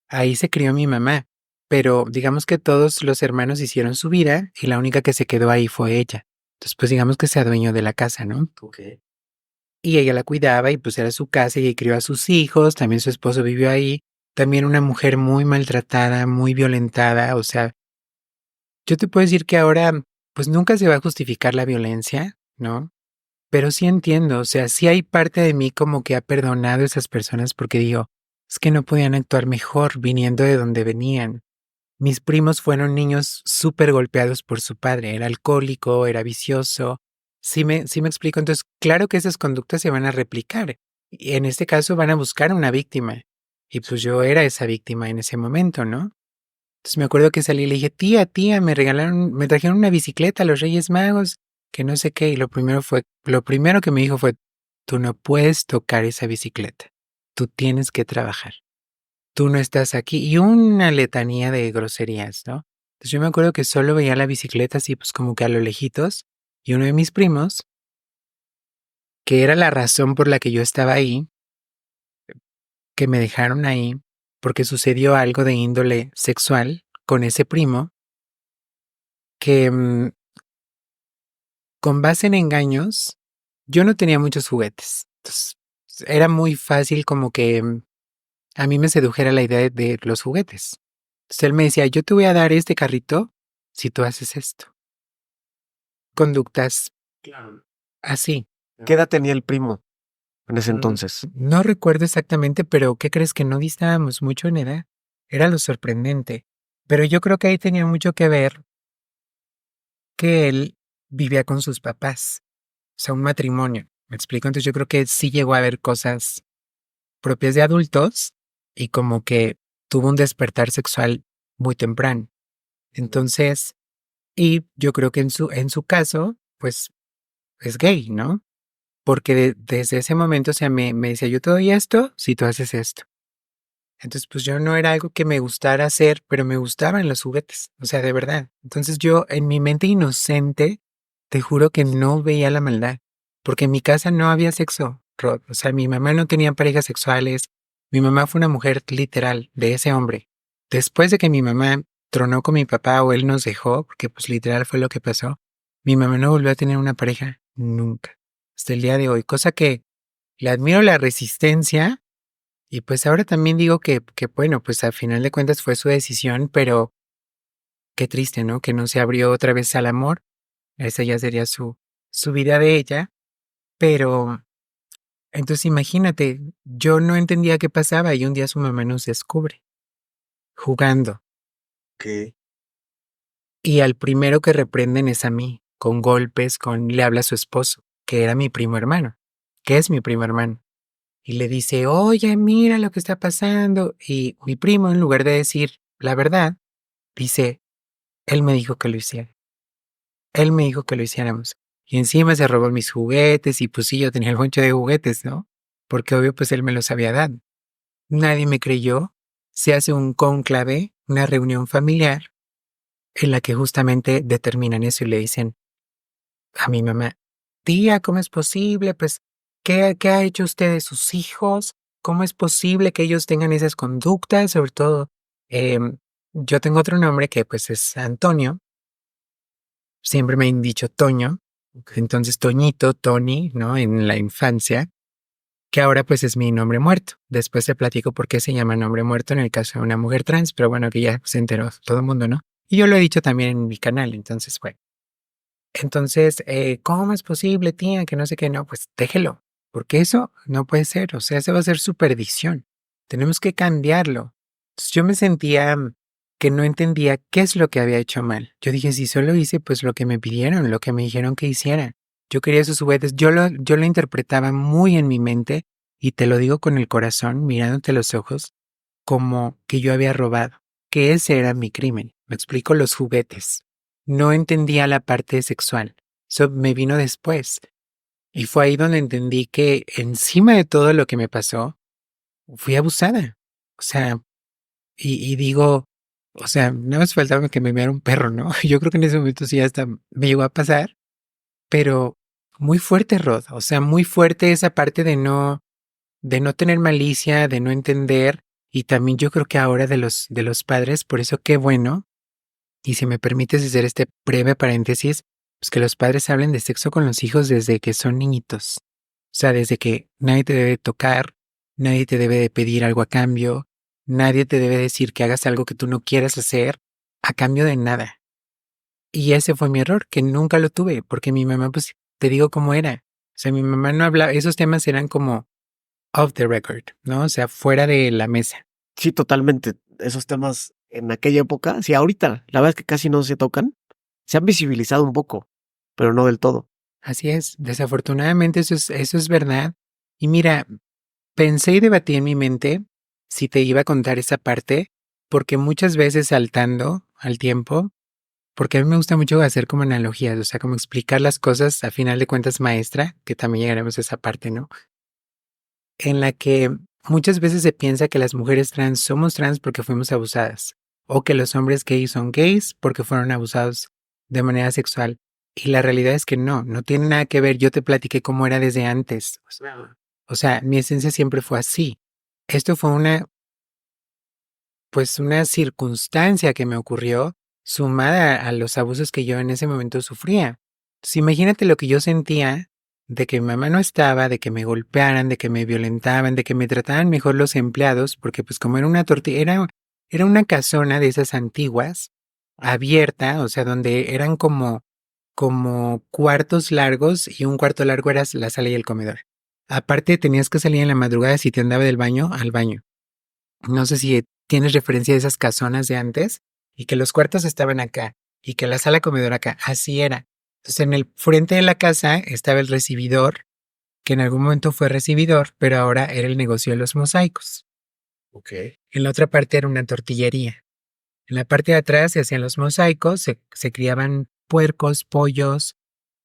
Ahí se crió mi mamá. Pero digamos que todos los hermanos hicieron su vida y la única que se quedó ahí fue ella. Entonces, pues digamos que se adueñó de la casa, ¿no? Ok. Y ella la cuidaba y pues era su casa y crió a sus hijos, también su esposo vivió ahí, también una mujer muy maltratada, muy violentada, o sea, yo te puedo decir que ahora pues nunca se va a justificar la violencia, ¿no? Pero sí entiendo, o sea, sí hay parte de mí como que ha perdonado a esas personas porque digo, es que no podían actuar mejor viniendo de donde venían. Mis primos fueron niños súper golpeados por su padre, era alcohólico, era vicioso. Sí me explico. Entonces, claro que esas conductas se van a replicar. Y en este caso van a buscar una víctima. Y pues yo era esa víctima en ese momento, ¿no? Entonces me acuerdo que salí y le dije, tía, me trajeron una bicicleta a los Reyes Magos, que no sé qué. Y lo primero que me dijo fue, tú no puedes tocar esa bicicleta. Tú tienes que trabajar. Tú no estás aquí. Y una letanía de groserías, ¿no? Entonces yo me acuerdo que solo veía la bicicleta así, pues como que a lo lejitos, y uno de mis primos, que era la razón por la que yo estaba ahí, que me dejaron ahí, porque sucedió algo de índole sexual con ese primo, que con base en engaños, yo no tenía muchos juguetes. Entonces era muy fácil como que a mí me sedujera la idea de los juguetes. Entonces él me decía, yo te voy a dar este carrito si tú haces esto. Conductas Claro. así. ¿Qué edad tenía el primo en ese entonces? No recuerdo exactamente, pero ¿qué crees que no distábamos mucho en edad? Era lo sorprendente. Pero yo creo que ahí tenía mucho que ver que él vivía con sus papás. O sea, un matrimonio. ¿Me explico? Entonces yo creo que sí llegó a ver cosas propias de adultos y como que tuvo un despertar sexual muy temprano. Entonces, y yo creo que en su caso, pues es gay, ¿no? Porque desde ese momento, o sea, me decía, yo te doy esto si tú haces esto. Entonces, pues yo no era algo que me gustara hacer, pero me gustaban los juguetes, o sea, de verdad. Entonces yo, en mi mente inocente, te juro que no veía la maldad, porque en mi casa no había sexo, Rod. O sea, mi mamá no tenía parejas sexuales, mi mamá fue una mujer literal de ese hombre. Después de que mi mamá tronó con mi papá o él nos dejó, porque pues literal fue lo que pasó, mi mamá no volvió a tener una pareja nunca, hasta el día de hoy, cosa que le admiro la resistencia y pues ahora también digo que bueno, pues al final de cuentas fue su decisión, pero qué triste, ¿no? Que no se abrió otra vez al amor. Esa ya sería su vida de ella. Pero entonces imagínate, yo no entendía qué pasaba y un día su mamá nos descubre jugando. ¿Qué? Y al primero que reprenden es a mí, con golpes, le habla a su esposo, que era mi primo hermano, que es mi primo hermano. Y le dice, oye, mira lo que está pasando. Y mi primo, en lugar de decir la verdad, dice, él me dijo que lo hiciera. Él me dijo que lo hiciéramos. Y encima se robó mis juguetes y pues sí, yo tenía el boncho de juguetes, ¿no? Porque obvio pues él me los había dado. Nadie me creyó. Se hace un cónclave, una reunión familiar, en la que justamente determinan eso y le dicen a mi mamá, tía, ¿cómo es posible? Pues, ¿qué ha hecho usted de sus hijos? ¿Cómo es posible que ellos tengan esas conductas? Sobre todo, yo tengo otro nombre que pues es Antonio. Siempre me han dicho Toño. Entonces, Toñito, Tony, ¿no? En la infancia, que ahora pues es mi nombre muerto. Después te platico por qué se llama nombre muerto en el caso de una mujer trans, pero bueno, que ya se enteró todo el mundo, ¿no? Y yo lo he dicho también en mi canal, entonces, bueno. Entonces, ¿cómo es posible, tía? Que no sé qué, no, pues déjelo, porque eso no puede ser, o sea, eso va a ser su perdición. Tenemos que cambiarlo. Entonces, yo me sentía que no entendía qué es lo que había hecho mal. Yo dije, si solo hice pues lo que me pidieron, lo que me dijeron que hiciera. Yo quería esos juguetes, yo lo interpretaba muy en mi mente y te lo digo con el corazón, mirándote los ojos. como que yo había robado, que ese era mi crimen. Me explico, los juguetes. No entendía la parte sexual. Eso me vino después. Y fue ahí donde entendí que encima de todo lo que me pasó, fui abusada. O sea, y digo, o sea, no me faltaba que me meara un perro, ¿no? Yo creo que en ese momento sí hasta me llegó a pasar, pero muy fuerte, Rod. O sea, muy fuerte esa parte de no tener malicia, de no entender. Y también yo creo que ahora de los padres, por eso qué bueno. Y si me permites hacer este breve paréntesis, pues que los padres hablen de sexo con los hijos desde que son niñitos. O sea, desde que nadie te debe tocar, nadie te debe de pedir algo a cambio, nadie te debe decir que hagas algo que tú no quieras hacer a cambio de nada. Y ese fue mi error, que nunca lo tuve, porque mi mamá, pues te digo cómo era. O sea, mi mamá no hablaba, esos temas eran como off the record, ¿no? O sea, fuera de la mesa. Sí, totalmente. Esos temas en aquella época, sí, ahorita, la verdad es que casi no se tocan. Se han visibilizado un poco, pero no del todo. Así es, desafortunadamente eso es verdad. Y mira, pensé y debatí en mi mente si te iba a contar esa parte, porque muchas veces saltando al tiempo, porque a mí me gusta mucho hacer como analogías, o sea, como explicar las cosas a final de cuentas maestra, que también llegaremos a esa parte, ¿no? En la que muchas veces se piensa que las mujeres trans somos trans porque fuimos abusadas, o que los hombres gays son gays porque fueron abusados de manera sexual. Y la realidad es que no, no tiene nada que ver. Yo te platiqué cómo era desde antes. O sea, mi esencia siempre fue así. Esto fue pues una circunstancia que me ocurrió sumada a los abusos que yo en ese momento sufría. Entonces, imagínate lo que yo sentía de que mi mamá no estaba, de que me golpearan, de que me violentaban, de que me trataban mejor los empleados, porque pues como era una tortilla, era una casona de esas antiguas, abierta, o sea, donde eran como cuartos largos y un cuarto largo era la sala y el comedor. Aparte tenías que salir en la madrugada si te andaba del baño al baño. No sé si tienes referencia de esas casonas de antes y que los cuartos estaban acá y que la sala comedor acá. Así era. Entonces en el frente de la casa estaba el recibidor, que en algún momento fue recibidor, pero ahora era el negocio de los mosaicos. Ok. En la otra parte era una tortillería. En la parte de atrás se hacían los mosaicos, se criaban puercos, pollos,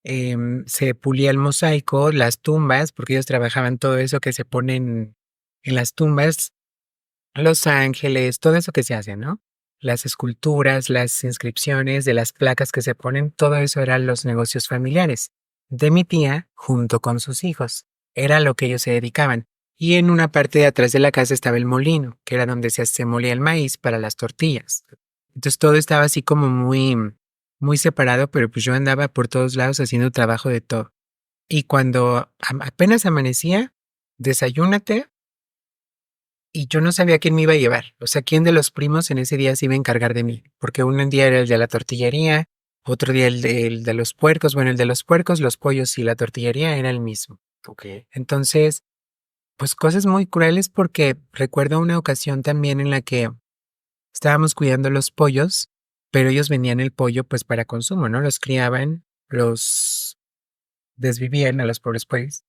se pulía el mosaico, las tumbas, porque ellos trabajaban todo eso que se ponen en las tumbas, los ángeles, todo eso que se hace, ¿no? Las esculturas, las inscripciones de las placas que se ponen, todo eso eran los negocios familiares de mi tía junto con sus hijos. Era lo que ellos se dedicaban. Y en una parte de atrás de la casa estaba el molino, que era donde se molía el maíz para las tortillas. Entonces todo estaba así como muy separado, pero pues yo andaba por todos lados haciendo trabajo de todo. Y cuando apenas amanecía, desayúnate, y yo no sabía quién me iba a llevar, o sea, quién de los primos en ese día se iba a encargar de mí, porque un día era el de la tortillería, otro día el de los puercos, bueno, el de los puercos, los pollos y la tortillería era el mismo. Ok. Entonces, pues cosas muy crueles porque recuerdo una ocasión también en la que estábamos cuidando los pollos, pero ellos vendían el pollo pues para consumo, ¿no? Los criaban, los desvivían a los pobres pollos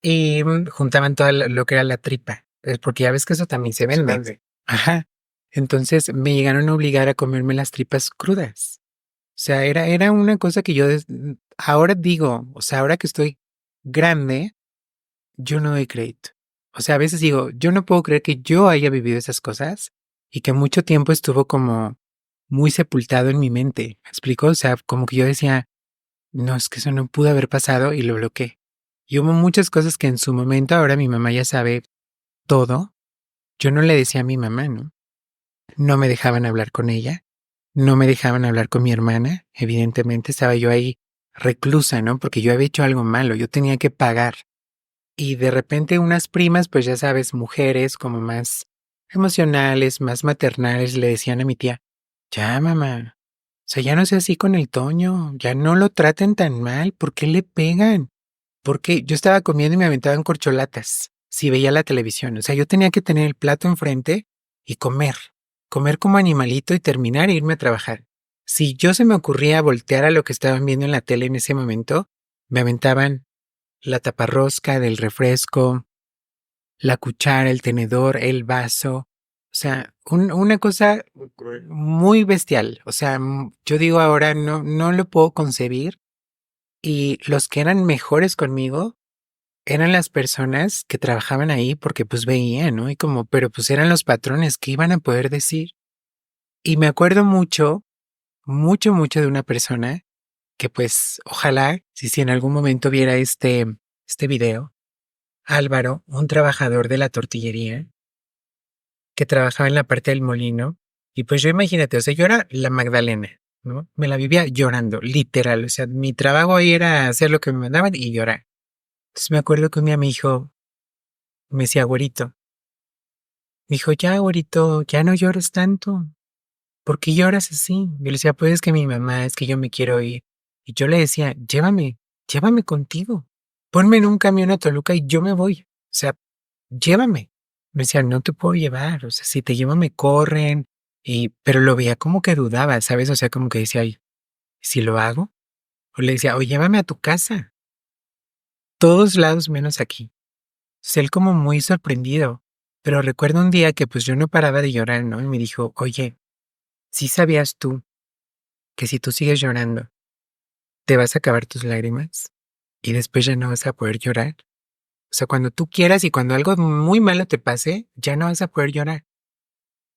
y juntaban todo lo que era la tripa, porque ya ves que eso también se vende. Ajá. Entonces me llegaron a obligar a comerme las tripas crudas. O sea, era una cosa que yo ahora digo, o sea, ahora que estoy grande, yo no doy crédito. O sea, a veces digo, yo no puedo creer que yo haya vivido esas cosas y que mucho tiempo estuvo como muy sepultado en mi mente. ¿Me explico? O sea, como que yo decía, no, es que eso no pudo haber pasado y lo bloqueé. Y hubo muchas cosas que en su momento, ahora mi mamá ya sabe todo. Yo no le decía a mi mamá, ¿no? No me dejaban hablar con ella, no me dejaban hablar con mi hermana. Evidentemente estaba yo ahí reclusa, ¿no? Porque yo había hecho algo malo, yo tenía que pagar. Y de repente unas primas, pues ya sabes, mujeres como más emocionales, más maternales, le decían a mi tía, ya mamá, o sea, ya no sea así con el Toño, ya no lo traten tan mal, ¿por qué le pegan? Porque yo estaba comiendo y me aventaban corcholatas si veía la televisión. O sea, yo tenía que tener el plato enfrente y comer como animalito y terminar e irme a trabajar. Si yo se me ocurría voltear a lo que estaban viendo en la tele en ese momento, me aventaban la taparrosca del refresco, la cuchara, el tenedor, el vaso. O sea, una cosa muy bestial. O sea, yo digo ahora no lo puedo concebir. Y los que eran mejores conmigo eran las personas que trabajaban ahí porque pues veían, ¿no? Y como, pero pues eran los patrones que iban a poder decir. Y me acuerdo mucho de una persona que pues ojalá, si en algún momento viera este video, Álvaro, un trabajador de la tortillería que trabajaba en la parte del molino. Y pues yo imagínate, o sea, yo era la Magdalena, ¿no? Me la vivía llorando, literal. O sea, mi trabajo ahí era hacer lo que me mandaban y llorar. Entonces me acuerdo que un día me dijo, me decía, güerito, me dijo, ya, güerito, ya no llores tanto. ¿Por qué lloras así? Yo le decía, pues es que mi mamá, es que yo me quiero ir. Y yo le decía, llévame contigo. Ponme en un camión a Toluca y yo me voy. O sea, llévame. Me decía, no te puedo llevar. O sea, si te llevo me corren. Pero lo veía como que dudaba, ¿sabes? O sea, como que decía, ay, ¿si lo hago? O le decía, oye, llévame a tu casa. Todos lados menos aquí. O sea, él como muy sorprendido. Pero recuerdo un día que pues yo no paraba de llorar, ¿no? Y me dijo, oye, ¿sí sabías tú que si tú sigues llorando, te vas a acabar tus lágrimas y después ya no vas a poder llorar? O sea, cuando tú quieras y cuando algo muy malo te pase, ya no vas a poder llorar.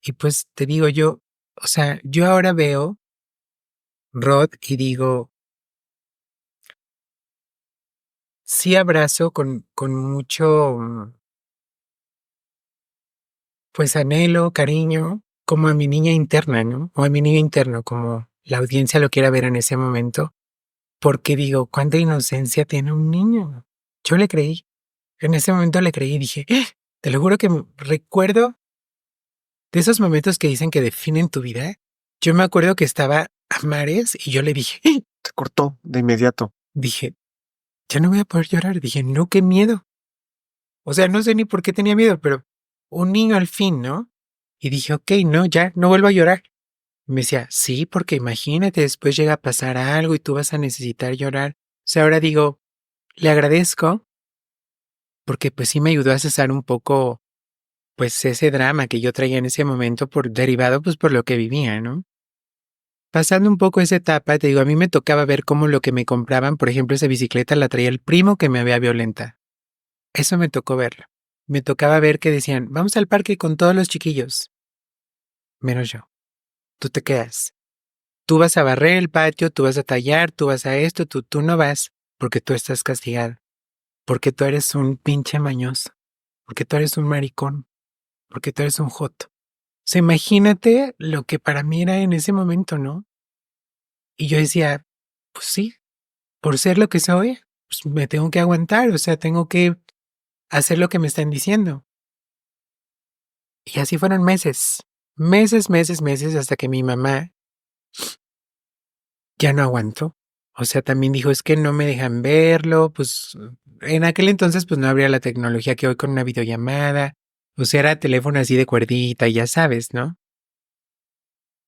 Y pues te digo yo, o sea, yo ahora veo Rod y digo, sí abrazo con mucho, pues anhelo, cariño, como a mi niña interna, ¿no? O a mi niño interno, como la audiencia lo quiera ver en ese momento, porque digo, ¿cuánta inocencia tiene un niño? Yo le creí. En ese momento le creí y dije, te lo juro que recuerdo de esos momentos que dicen que definen tu vida. Yo me acuerdo que estaba a mares y yo le dije, Se cortó de inmediato. dije, ya no voy a poder llorar. Dije, no, qué miedo. O sea, no sé ni por qué tenía miedo, pero un niño al fin, ¿no? Y dije, ok, no, ya, no vuelvo a llorar. Y me decía, sí, porque imagínate, después llega a pasar algo y tú vas a necesitar llorar. O sea, ahora digo, le agradezco porque pues sí me ayudó a cesar un poco pues ese drama que yo traía en ese momento por derivado pues por lo que vivía, ¿no? Pasando un poco esa etapa, te digo, a mí me tocaba ver cómo lo que me compraban, por ejemplo, esa bicicleta la traía el primo que me había violenta. Eso me tocó verlo. Me tocaba ver que decían, vamos al parque con todos los chiquillos. Menos yo. Tú te quedas. Tú vas a barrer el patio, tú vas a tallar, tú vas a esto, tú no vas, porque tú estás castigado. Porque tú eres un pinche mañoso. Porque tú eres un maricón. Porque tú eres un joto. O sea, imagínate lo que para mí era en ese momento, ¿no? Y yo decía, pues sí, por ser lo que soy, pues me tengo que aguantar, o sea, tengo que hacer lo que me están diciendo. Y así fueron meses, hasta que mi mamá ya no aguantó. O sea, también dijo, es que no me dejan verlo, pues en aquel entonces pues no habría la tecnología que hoy con una videollamada, o sea, era teléfono así de cuerdita, ya sabes, ¿no?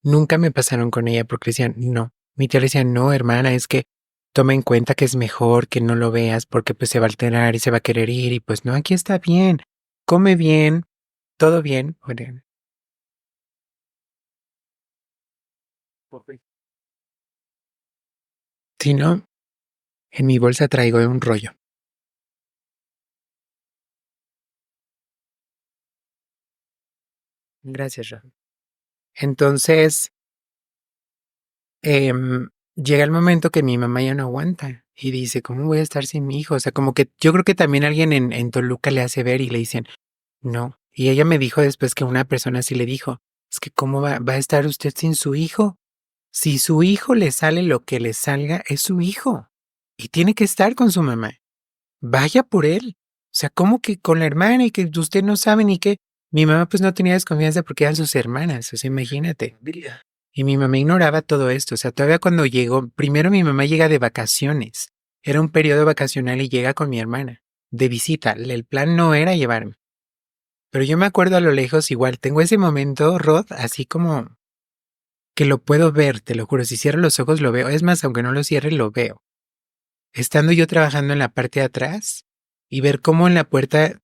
Nunca me pasaron con ella porque decían, no. Mi tía le decía, no, hermana, es que toma en cuenta que es mejor que no lo veas porque pues se va a alterar y se va a querer ir y pues no, aquí está bien, come bien, todo bien. Bueno, si no, en mi bolsa traigo un rollo. Gracias, Rafa. Entonces, llega el momento que mi mamá ya no aguanta y dice, ¿cómo voy a estar sin mi hijo? O sea, como que yo creo que también alguien en Toluca le hace ver y le dicen, no. Y ella me dijo después que una persona así le dijo, es que ¿cómo va a estar usted sin su hijo? Si su hijo le sale lo que le salga, es su hijo. Y tiene que estar con su mamá. Vaya por él. O sea, ¿cómo que con la hermana y que usted no sabe ni qué? Mi mamá pues no tenía desconfianza porque eran sus hermanas. O sea, imagínate. Y mi mamá ignoraba todo esto. O sea, todavía cuando llegó, primero mi mamá llega de vacaciones. Era un periodo vacacional y llega con mi hermana. De visita. El plan no era llevarme. Pero yo me acuerdo a lo lejos igual, tengo ese momento, Rod, así como que lo puedo ver, te lo juro, si cierro los ojos lo veo, es más, aunque no lo cierre, lo veo. Estando yo trabajando en la parte de atrás y ver cómo en la puerta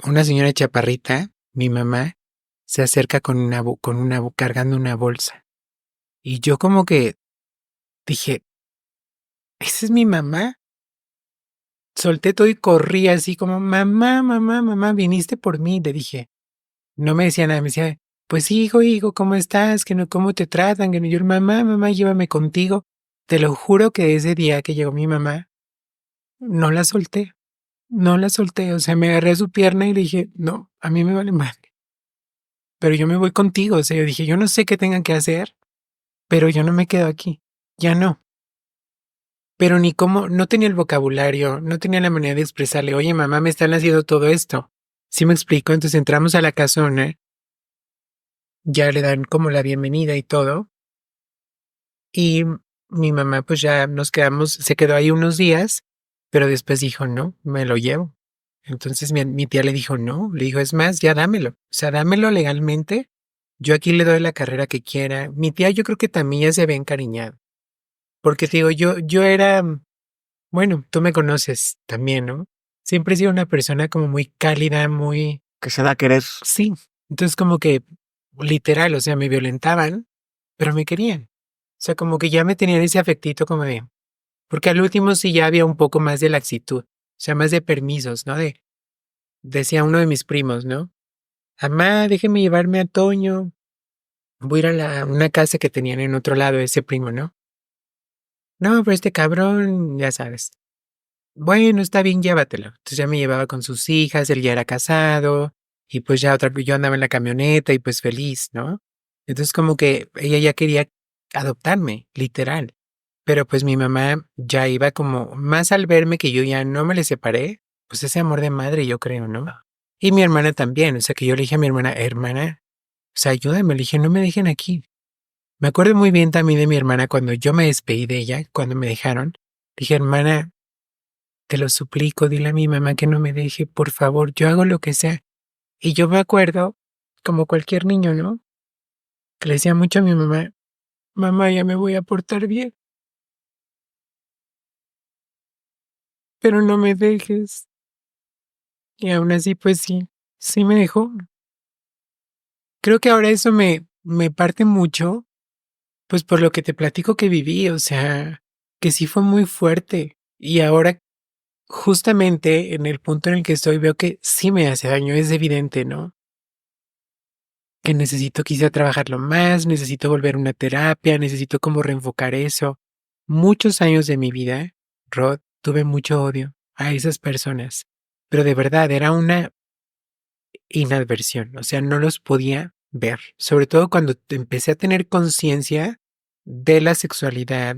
una señora chaparrita, mi mamá, se acerca con cargando una bolsa. Y yo como que dije, ¿esa es mi mamá? Solté todo y corrí así como, mamá, mamá, mamá, viniste por mí, le dije. No me decía nada, me decía, pues hijo, ¿cómo estás? Que no, ¿cómo te tratan? Que no, yo, mamá, mamá, llévame contigo. Te lo juro que ese día que llegó mi mamá, no la solté, no la solté. O sea, me agarré a su pierna y le dije, no, a mí me vale madre, pero yo me voy contigo. O sea, yo dije, yo no sé qué tengan que hacer, pero yo no me quedo aquí, ya no. Pero ni cómo, no tenía el vocabulario, no tenía la manera de expresarle, oye, mamá, me están haciendo todo esto. ¿Sí me explico? Entonces entramos a la casona, ya le dan como la bienvenida y todo. Y mi mamá pues ya nos quedamos, se quedó ahí unos días, pero después dijo, no, me lo llevo. Entonces mi tía le dijo, no, le dijo, es más, ya dámelo, o sea, dámelo legalmente, yo aquí le doy la carrera que quiera. Mi tía yo creo que también ya se había encariñado, porque te digo, yo era, bueno, tú me conoces también, ¿no? Siempre he sido una persona como muy cálida, muy, Que se da a querer. sí, entonces como que literal, o sea, me violentaban, pero me querían. O sea, como que ya me tenían ese afectito como de, porque al último sí ya había un poco más de laxitud, o sea, más de permisos, ¿no? Decía uno de mis primos, ¿no? Amá, déjeme llevarme a Toño. Voy a ir a una casa que tenían en otro lado, ese primo, ¿no? No, pero este cabrón, ya sabes. Bueno, está bien, llévatelo. Entonces ya me llevaba con sus hijas, él ya era casado, y pues ya yo andaba en la camioneta y pues feliz, ¿no? Entonces como que ella ya quería adoptarme, literal. Pero pues mi mamá ya iba como más al verme que yo ya no me le separé, pues ese amor de madre yo creo, ¿no? Y mi hermana también, o sea que yo le dije a mi hermana, hermana, o sea, ayúdame, le dije, no me dejen aquí. Me acuerdo muy bien también de mi hermana cuando yo me despedí de ella, cuando me dejaron, dije, hermana, te lo suplico, dile a mi mamá que no me deje, por favor, yo hago lo que sea. Y yo me acuerdo, como cualquier niño, ¿no? Que le decía mucho a mi mamá, mamá, ya me voy a portar bien, pero no me dejes. Y aún así, pues sí, sí me dejó. Creo que ahora eso me parte mucho, pues por lo que te platico que viví, o sea, que sí fue muy fuerte. Y ahora, justamente en el punto en el que estoy, veo que sí me hace daño, es evidente, ¿no? Que necesito quizá trabajarlo más, necesito volver a una terapia, necesito como reenfocar eso. Muchos años de mi vida, Rod, tuve mucho odio a esas personas, pero de verdad era una inadversión, o sea, no los podía ver, sobre todo cuando empecé a tener conciencia de la sexualidad,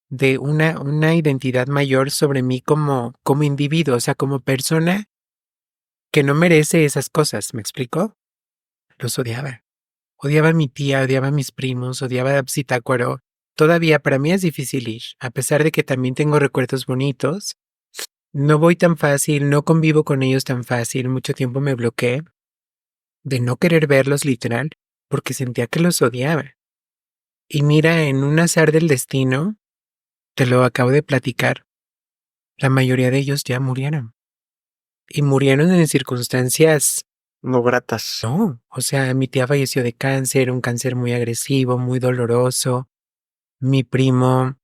de una identidad mayor sobre mí como individuo, o sea, como persona que no merece esas cosas, ¿me explico? Los odiaba. Odiaba a mi tía, odiaba a mis primos, odiaba a Zitácuaro. Todavía para mí es difícil ir, a pesar de que también tengo recuerdos bonitos. No voy tan fácil, no convivo con ellos tan fácil, mucho tiempo me bloqueé de no querer verlos literal, porque sentía que los odiaba. Y mira, en un azar del destino, te lo acabo de platicar, la mayoría de ellos ya murieron. Y murieron en circunstancias, No gratas. no, o sea, mi tía falleció de cáncer, un cáncer muy agresivo, muy doloroso. Mi primo,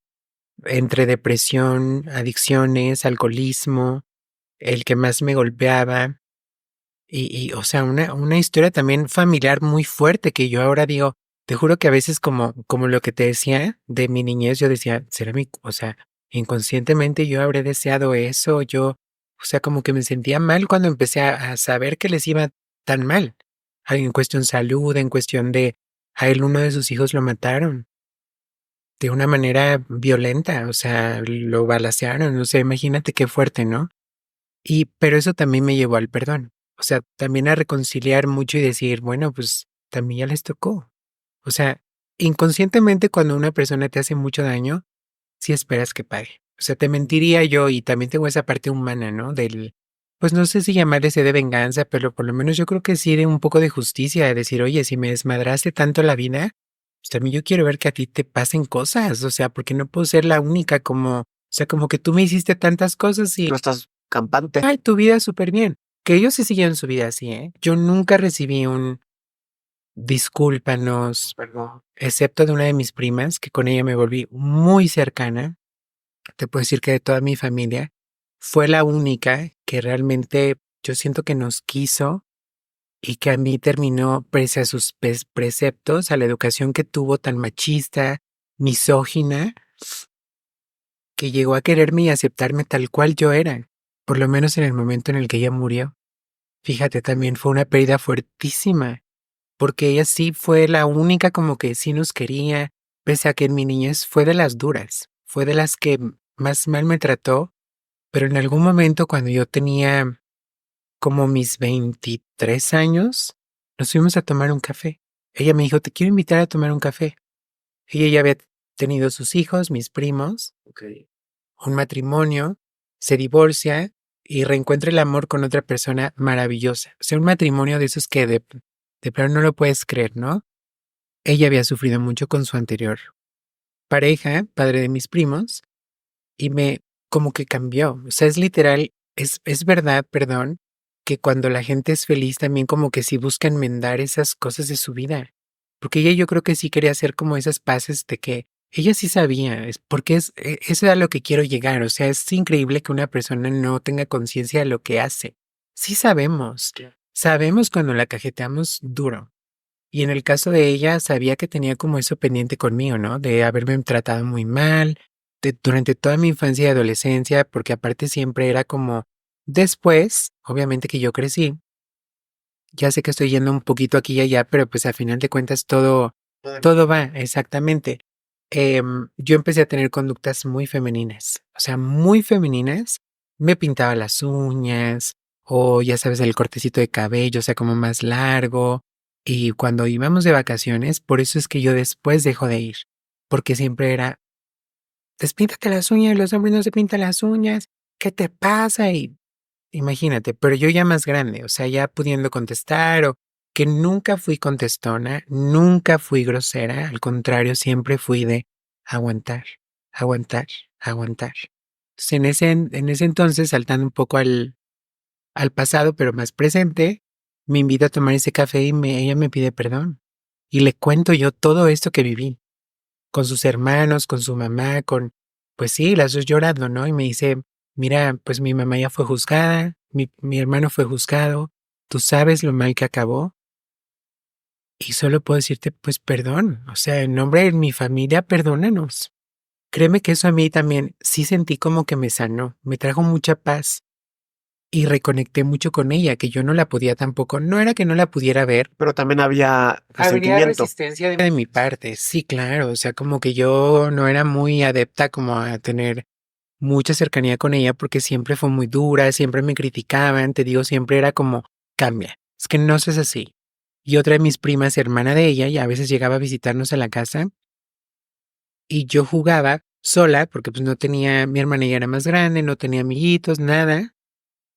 entre depresión, adicciones, alcoholismo, el que más me golpeaba. O sea, una historia también familiar muy fuerte que yo ahora digo, te juro que a veces como lo que te decía de mi niñez, yo decía, será o sea, inconscientemente yo habré deseado eso, o sea, como que me sentía mal cuando empecé a saber que les iba tan mal. En cuestión salud, en cuestión de, a él uno de sus hijos lo mataron de una manera violenta, o sea, lo balacearon, o sea, imagínate qué fuerte, ¿no? Pero eso también me llevó al perdón. O sea, también a reconciliar mucho y decir, bueno, pues también ya les tocó. O sea, inconscientemente cuando una persona te hace mucho daño, sí esperas que pague. O sea, te mentiría yo y también tengo esa parte humana, ¿no? Pues no sé si llamarle de venganza, pero por lo menos yo creo que sí de un poco de justicia, de decir, oye, si me desmadraste tanto la vida, pues también yo quiero ver que a ti te pasen cosas. O sea, porque no puedo ser la única o sea, como que tú me hiciste tantas cosas y Tú estás campante. ay, tu vida súper bien. Que ellos sí siguieron su vida así, ¿eh? Yo nunca recibí discúlpanos, Perdón. excepto de una de mis primas, que con ella me volví muy cercana. Te puedo decir que de toda mi familia, fue la única que realmente yo siento que nos quiso y que a mí terminó, pese a sus preceptos, a la educación que tuvo tan machista, misógina, que llegó a quererme y aceptarme tal cual yo era, por lo menos en el momento en el que ella murió. Fíjate, también fue una pérdida fuertísima, porque ella sí fue la única como que sí nos quería, pese a que en mi niñez fue de las duras, fue de las que más mal me trató, pero en algún momento cuando yo tenía como mis 23 años, nos fuimos a tomar un café. Ella me dijo, te quiero invitar a tomar un café. Ella ya había tenido sus hijos, mis primos, Okay. un matrimonio, se divorcia y reencuentra el amor con otra persona maravillosa. O sea, un matrimonio de esos que de plano no lo puedes creer, ¿no? Ella había sufrido mucho con su anterior pareja, padre de mis primos, y me como que cambió. O sea, es literal, es verdad, perdón, que cuando la gente es feliz también como que sí busca enmendar esas cosas de su vida. Porque ella yo creo que sí quería hacer como esas paces de que ella sí sabía, porque eso es a lo que quiero llegar. O sea, es increíble que una persona no tenga conciencia de lo que hace. Sí sabemos, Claro. sabemos cuando la cajeteamos duro. Y en el caso de ella, sabía que tenía como eso pendiente conmigo, ¿no? De haberme tratado muy mal, durante toda mi infancia y adolescencia, porque aparte siempre era como después, obviamente que yo crecí, ya sé que estoy yendo un poquito aquí y allá, pero pues al final de cuentas todo va, exactamente. Yo empecé a tener conductas muy femeninas, o sea, muy femeninas. Me pintaba las uñas, o ya sabes, el cortecito de cabello, o sea, como más largo. Y cuando íbamos de vacaciones, por eso es que yo después dejo de ir, porque siempre era, despíntate las uñas, los hombres no se pintan las uñas, ¿qué te pasa? Y imagínate, pero yo ya más grande, o sea, ya pudiendo contestar o que nunca fui contestona, nunca fui grosera, al contrario, siempre fui de aguantar, aguantar, aguantar. Entonces, en ese entonces, saltando un poco al pasado, pero más presente, me invita a tomar ese café y ella me pide perdón. Y le cuento yo todo esto que viví, con sus hermanos, con su mamá, pues sí, las dos llorando, ¿no? Y me dice, mira, pues mi mamá ya fue juzgada, mi hermano fue juzgado, tú sabes lo mal que acabó y solo puedo decirte, pues perdón, o sea, en nombre de mi familia, perdónanos. Créeme que eso a mí también sí sentí como que me sanó, me trajo mucha paz y reconecté mucho con ella, que yo no la podía tampoco, no era que no la pudiera ver. Pero también había Habría resentimiento. resistencia de mi parte, sí, claro, o sea, como que yo no era muy adepta como a tener mucha cercanía con ella porque siempre fue muy dura, siempre me criticaban, te digo, siempre era como, cambia, es que no seas así. Y otra de mis primas, hermana de ella, y a veces llegaba a visitarnos a la casa y yo jugaba sola porque pues no tenía, mi hermana ya era más grande, no tenía amiguitos, nada.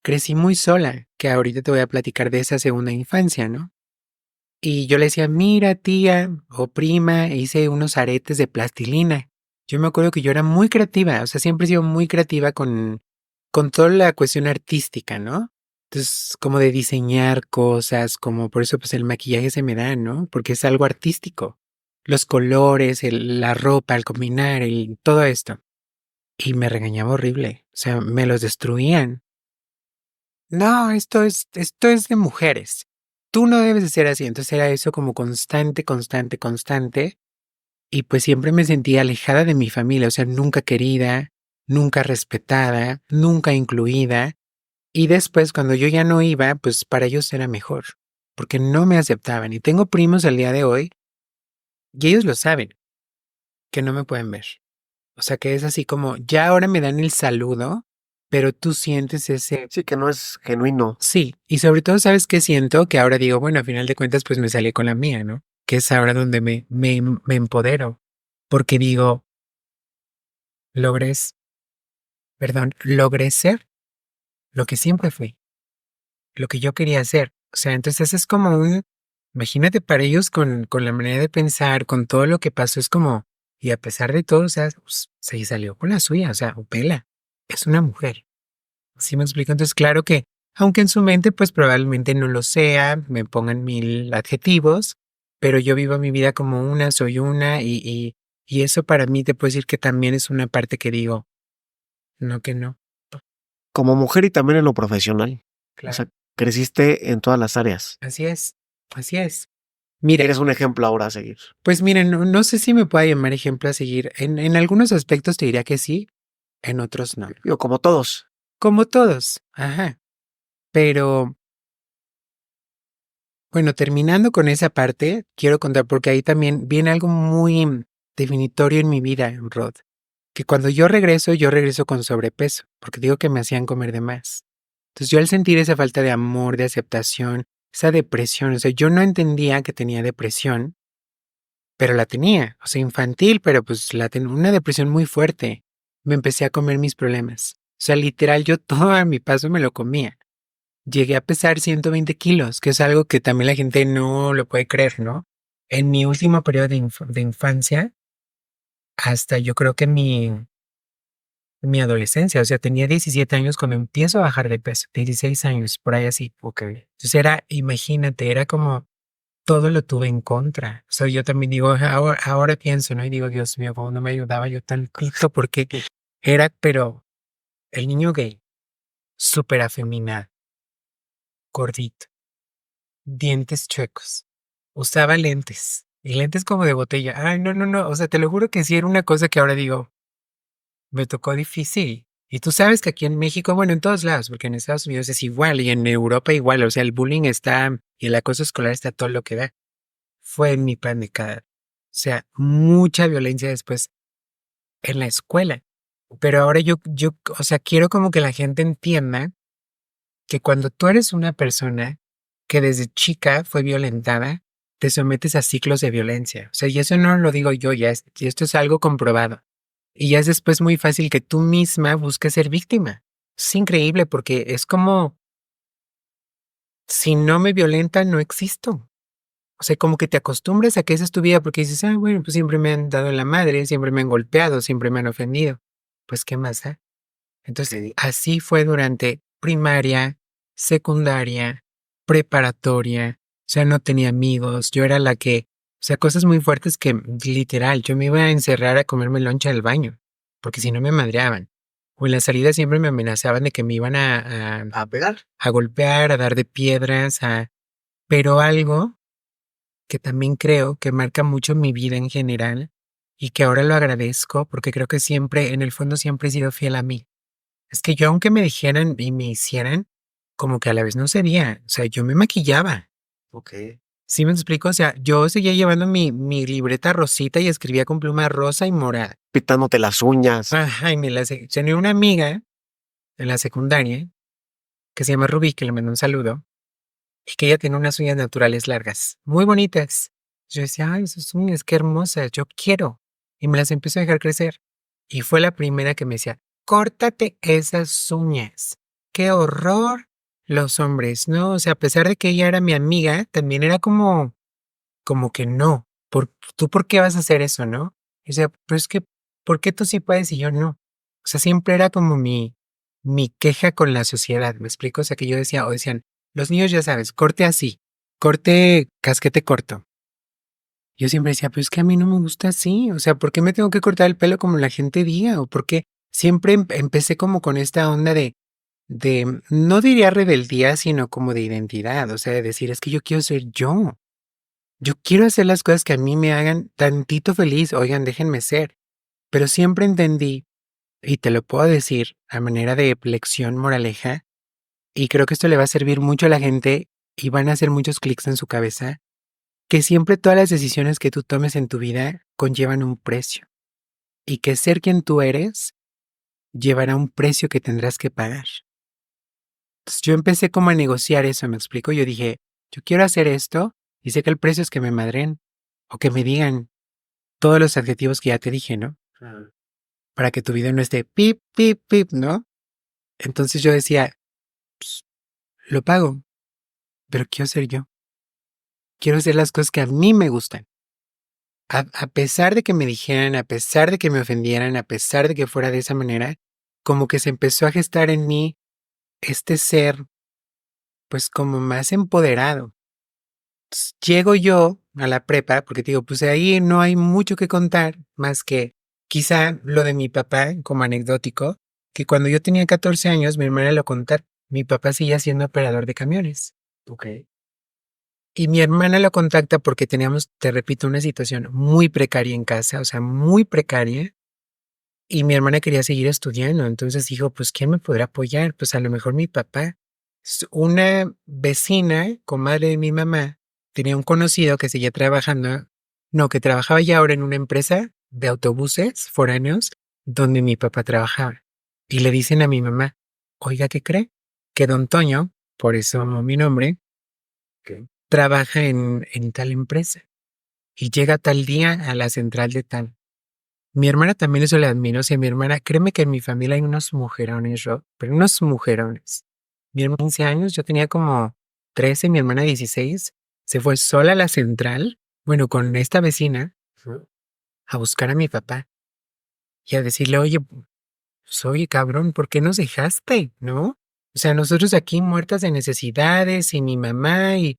Crecí muy sola, que ahorita te voy a platicar de esa segunda infancia, ¿no? Y yo le decía, mira tía o prima, e hice unos aretes de plastilina. Yo me acuerdo que yo era muy creativa, o sea, siempre he sido muy creativa con toda la cuestión artística, ¿no? Entonces, como de diseñar cosas, como por eso pues el maquillaje se me da, ¿no? Porque es algo artístico. Los colores, la ropa, el combinar, todo esto. Y me regañaba horrible, o sea, me los destruían. No, esto es de mujeres. Tú no debes de ser así. Entonces era eso como constante, constante, constante. Y pues siempre me sentía alejada de mi familia, o sea, nunca querida, nunca respetada, nunca incluida. Y después, cuando yo ya no iba, pues para ellos era mejor, porque no me aceptaban. Y tengo primos al día de hoy, y ellos lo saben, que no me pueden ver. O sea, que es así como, ya ahora me dan el saludo, pero tú sientes ese. Sí, que no es genuino. Sí, y sobre todo, ¿sabes qué siento? Que ahora digo, bueno, a final de cuentas, pues me salí con la mía, ¿no? Que es ahora donde me empodero, porque digo, logré, logré ser lo que siempre fui, lo que yo quería ser. O sea, entonces es como imagínate para ellos con la manera de pensar, con todo lo que pasó, es como, y a pesar de todo, o sea, pues, se salió con la suya, o sea, Upela, es una mujer. ¿Sí me explico? Entonces, claro que, aunque en su mente, pues probablemente no lo sea, me pongan mil adjetivos, pero yo vivo mi vida como una, soy una, y eso para mí te puedo decir que también es una parte que digo, no que no, Como mujer y también en lo profesional. O claro, sea, creciste en todas las áreas. así es, así es. Mira, Eres un ejemplo ahora a seguir. pues miren, no sé si me pueda llamar ejemplo a seguir. En algunos aspectos te diría que sí, en otros no. Digo, como todos. Como todos, ajá. Pero bueno, terminando con esa parte, quiero contar, porque ahí también viene algo muy definitorio en mi vida, Rod, que cuando yo regreso con sobrepeso, porque digo que me hacían comer de más. Entonces yo al sentir esa falta de amor, de aceptación, esa depresión, o sea, yo no entendía que tenía depresión, pero la tenía, o sea, infantil, pero pues la tenía, una depresión muy fuerte. Me empecé a comer mis problemas. O sea, literal, yo todo a mi paso me lo comía. Llegué a pesar 120 kilos, que es algo que también la gente no lo puede creer, ¿no? En mi último periodo de infancia, hasta yo creo que mi adolescencia, o sea, tenía 17 años cuando empiezo a bajar de peso, 16 años, por ahí así. Ok. Entonces era, imagínate, era como todo lo tuve en contra. O sea, yo también digo, ahora pienso, ¿no? Y digo, Dios mío, cómo no me ayudaba yo tantito, porque era, pero el niño gay, súper afeminado, gordito, dientes chuecos, usaba lentes, y lentes como de botella. Ay, no, no, no, o sea, te lo juro que sí era una cosa que ahora digo, me tocó difícil. Y tú sabes que aquí en México, bueno, en todos lados, porque en Estados Unidos es igual y en Europa igual, o sea, el bullying está y el acoso escolar está todo lo que da. Fue en mi plan de cada. O sea, mucha violencia después en la escuela. Pero ahora o sea, quiero como que la gente entienda que cuando tú eres una persona que desde chica fue violentada, te sometes a ciclos de violencia. O sea, y eso no lo digo yo, y esto es algo comprobado. Y ya es después muy fácil que tú misma busques ser víctima. Es increíble porque es como, si no me violentan, no existo. O sea, como que te acostumbres a que esa es tu vida porque dices, ah, bueno, pues siempre me han dado en la madre, siempre me han golpeado, siempre me han ofendido. Pues, ¿qué más da? Entonces, Sí. así fue durante primaria, secundaria, preparatoria. O sea, no tenía amigos. Yo era la que, o sea, cosas muy fuertes que literal, yo me iba a encerrar a comerme loncha del baño, porque si no me madreaban. O en la salida siempre me amenazaban de que me iban ¿A pegar? a golpear, a dar de piedras, pero algo que también creo que marca mucho mi vida en general y que ahora lo agradezco porque creo que siempre, en el fondo, siempre he sido fiel a mí. Es que yo, aunque me dijeran y me hicieran, como que a la vez no sería, o sea, yo me maquillaba. Ok. ¿Sí me explico? O sea, yo seguía llevando mi libreta rosita y escribía con pluma rosa y morada. Pitándote las uñas. Ajá, y tenía una amiga en la secundaria que se llama Rubí, que le mandó un saludo, y que ella tiene unas uñas naturales largas, muy bonitas. Yo decía, ay, esas uñas, qué hermosas, yo quiero. Y me las empezó a dejar crecer. Y fue la primera que me decía, córtate esas uñas. ¡Qué horror! Los hombres, ¿no? O sea, a pesar de que ella era mi amiga, también era como que no. ¿Tú por qué vas a hacer eso, no? O sea, pero es que, ¿por qué tú sí puedes y yo no? O sea, siempre era como mi queja con la sociedad, ¿me explico? O sea, que yo decía, o decían, los niños ya sabes, corte así, corte casquete corto. Yo siempre decía, pero es que a mí no me gusta así, o sea, ¿por qué me tengo que cortar el pelo como la gente diga? O por qué siempre empecé como con esta onda no diría rebeldía, sino como de identidad, o sea, de decir, es que yo quiero ser yo. Yo quiero hacer las cosas que a mí me hagan tantito feliz, oigan, déjenme ser. Pero siempre entendí, y te lo puedo decir a manera de lección moraleja, y creo que esto le va a servir mucho a la gente y van a hacer muchos clics en su cabeza, que siempre todas las decisiones que tú tomes en tu vida conllevan un precio y que ser quien tú eres llevará un precio que tendrás que pagar. Entonces, yo empecé como a negociar eso, me explico. Yo dije, yo quiero hacer esto y sé que el precio es que me madren o que me digan todos los adjetivos que ya te dije, ¿no? Para que tu video no esté pip, pip, pip, ¿no? Entonces yo decía, pues, lo pago, pero quiero ser yo. Quiero hacer las cosas que a mí me gustan. A pesar de que me dijeran, a pesar de que me ofendieran, a pesar de que fuera de esa manera, como que se empezó a gestar en mí este ser, pues como más empoderado. Llego yo a la prepa, porque te digo, pues ahí no hay mucho que contar, más que quizá lo de mi papá, como anecdótico, que cuando yo tenía 14 años, mi hermana lo contar, mi papá seguía siendo operador de camiones. Ok. Y mi hermana lo contacta porque teníamos, te repito, una situación muy precaria en casa, o sea, muy precaria. Y mi hermana quería seguir estudiando, entonces dijo, pues, ¿quién me podrá apoyar? Pues a lo mejor mi papá. Una vecina, comadre de mi mamá, tenía un conocido que seguía trabajando, no, que trabajaba ya ahora en una empresa de autobuses foráneos donde mi papá trabajaba. Y le dicen a mi mamá, oiga, ¿qué cree? Que don Toño, por eso mi nombre, Ok. trabaja en tal empresa y llega tal día a la central de tal. Mi hermana también eso le admiro, o sea, mi hermana, créeme que en mi familia hay unos mujerones, pero unos mujerones. Mi hermana 15 años, yo tenía como 13, mi hermana 16, se fue sola a la central, bueno, con esta vecina, Ujú. a buscar a mi papá y a decirle, oye, pues, oye, cabrón, ¿por qué nos dejaste? ¿No? O sea, nosotros aquí muertas de necesidades y mi mamá y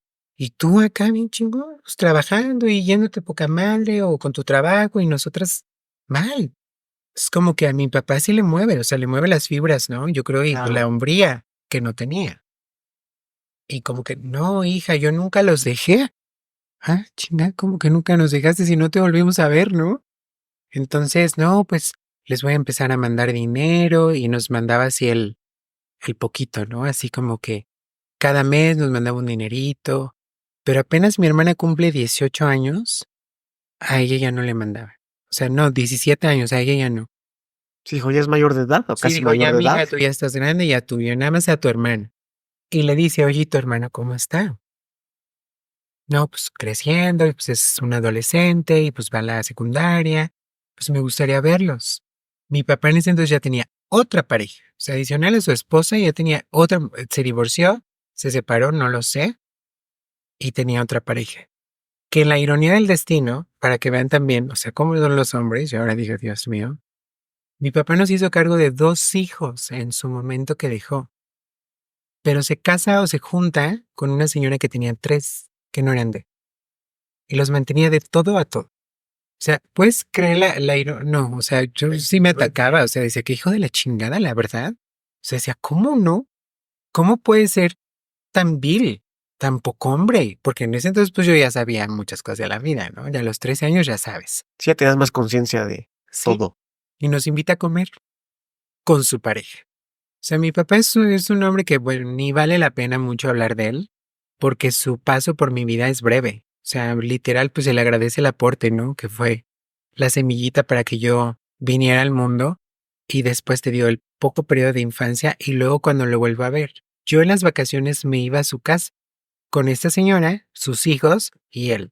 tú acá bien chingón, pues, trabajando y yéndote poca madre o con tu trabajo y nosotras mal. Es como que a mi papá sí le mueve, o sea, le mueve las fibras, ¿no? Yo creo y Claro. la hombría que no tenía. Y como que, no, hija, yo nunca los dejé. Ah, chinga, como que nunca nos dejaste si no te volvimos a ver, ¿no? Entonces, no, pues les voy a empezar a mandar dinero y nos mandaba así el poquito, ¿no? Así como que cada mes nos mandaba un dinerito, pero apenas mi hermana cumple 18 años, a ella ya no le mandaba. O sea, no, 17 años, a ella ya no. Sí, hijo, ¿ya es mayor de edad o Sí, casi dijo, mayor ya de edad? mija, tú ya estás grande, ya tú, nada más a tu hermano. Y le dice, oye, ¿y tu hermano cómo está? No, pues creciendo, y pues es un adolescente, y pues va a la secundaria, pues me gustaría verlos. Mi papá en ese entonces ya tenía otra pareja, o sea, adicional a su esposa, ya tenía otra, se divorció, se separó, no lo sé, y tenía otra pareja. Que la ironía del destino, para que vean también, o sea, cómo son los hombres, y ahora digo, Dios mío, mi papá nos hizo cargo de 2 hijos en su momento que dejó. Pero se casa o se junta con una señora que tenía 3 que no eran de él, y los mantenía de todo a todo. O sea, ¿puedes creer no, o sea, yo sí me atacaba, o sea, decía que hijo de la chingada, la verdad. O sea, decía, ¿cómo no? ¿Cómo puede ser tan vil, tan poco hombre? Porque en ese entonces, pues yo ya sabía muchas cosas de la vida, ¿no? Ya a los 13 años ya sabes. Sí, ya tenías más conciencia de Sí. todo. Y nos invita a comer con su pareja. O sea, mi papá es un hombre que, bueno, ni vale la pena mucho hablar de él, porque su paso por mi vida es breve. O sea, literal, pues se le agradece el aporte, ¿no? Que fue la semillita para que yo viniera al mundo y después te dio el poco periodo de infancia y luego cuando lo vuelvo a ver. Yo en las vacaciones me iba a su casa con esta señora, sus hijos y él.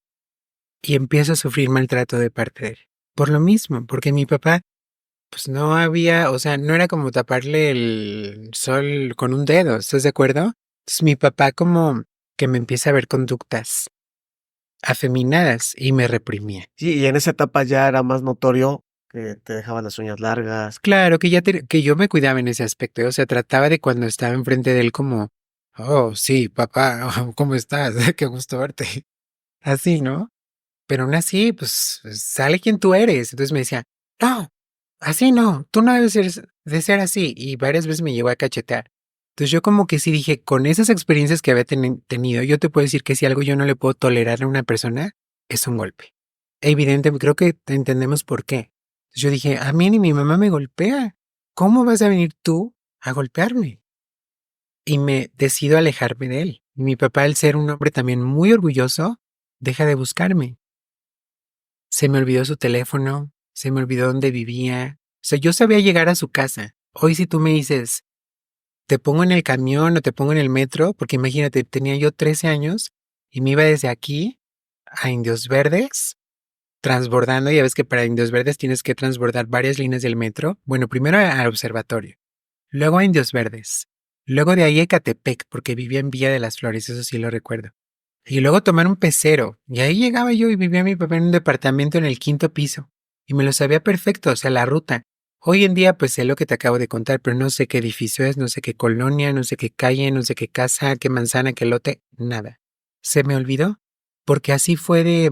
Y empiezo a sufrir maltrato de parte de él. Por lo mismo, porque mi papá pues no había, o sea, no era como taparle el sol con un dedo, ¿estás de acuerdo? Entonces mi papá como que me empieza a ver conductas afeminadas y me reprimía. Sí, y en esa etapa ya era más notorio que te dejaban las uñas largas. Claro que que yo me cuidaba en ese aspecto, o sea, trataba de cuando estaba enfrente de él como, oh, sí, papá, oh, ¿cómo estás? Qué gusto verte. Así, ¿no? Pero aún así, pues sale quien tú eres. Entonces me decía, no, así no, tú no debes de ser así. Y varias veces me llegó a cachetear. Entonces yo como que sí dije, con esas experiencias que había tenido, yo te puedo decir que si algo yo no le puedo tolerar a una persona, es un golpe. Evidente, creo que entendemos por qué. Entonces yo dije, a mí ni mi mamá me golpea. ¿Cómo vas a venir tú a golpearme? Y me decido alejarme de él. Y mi papá, al ser un hombre también muy orgulloso, deja de buscarme. Se me olvidó su teléfono, se me olvidó dónde vivía. O sea, yo sabía llegar a su casa. Hoy si tú me dices, te pongo en el camión o te pongo en el metro, porque imagínate, tenía yo 13 años y me iba desde aquí a Indios Verdes, transbordando, ya ves que para Indios Verdes tienes que transbordar varias líneas del metro. Bueno, primero al observatorio, luego a Indios Verdes, luego de ahí a Ecatepec, porque vivía en Villa de las Flores, eso sí lo recuerdo. Y luego tomar un pecero. Y ahí llegaba yo y vivía mi papá en un departamento en el 5.º piso. Y me lo sabía perfecto, o sea, la ruta. Hoy en día, pues sé lo que te acabo de contar, pero no sé qué edificio es, no sé qué colonia, no sé qué calle, no sé qué casa, qué manzana, qué lote, nada. Se me olvidó. porque así fue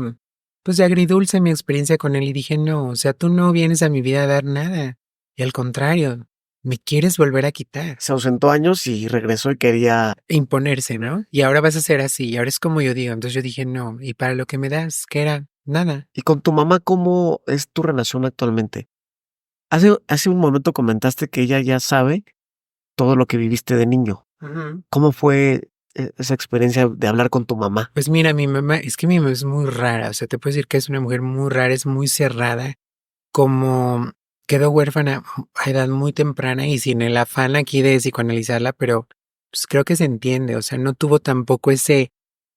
pues de agridulce mi experiencia con él y dije, no, o sea, tú no vienes a mi vida a dar nada. Y al contrario, me quieres volver a quitar. Se ausentó años y regresó y quería... Imponerse, ¿no? Y ahora vas a ser así, y ahora es como yo digo. Entonces yo dije, no, y para lo que me das, ¿qué era? Nada. ¿Y con tu mamá cómo es tu relación actualmente? Hace un momento comentaste que ella ya sabe todo lo que viviste de niño. Ujú. ¿Cómo fue esa experiencia de hablar con tu mamá? Pues mira, mi mamá, es que mi mamá es muy rara, o sea, te puedo decir que es una mujer muy rara, es muy cerrada, como quedó huérfana a edad muy temprana y sin el afán aquí de psicoanalizarla, pero pues creo que se entiende, o sea, no tuvo tampoco ese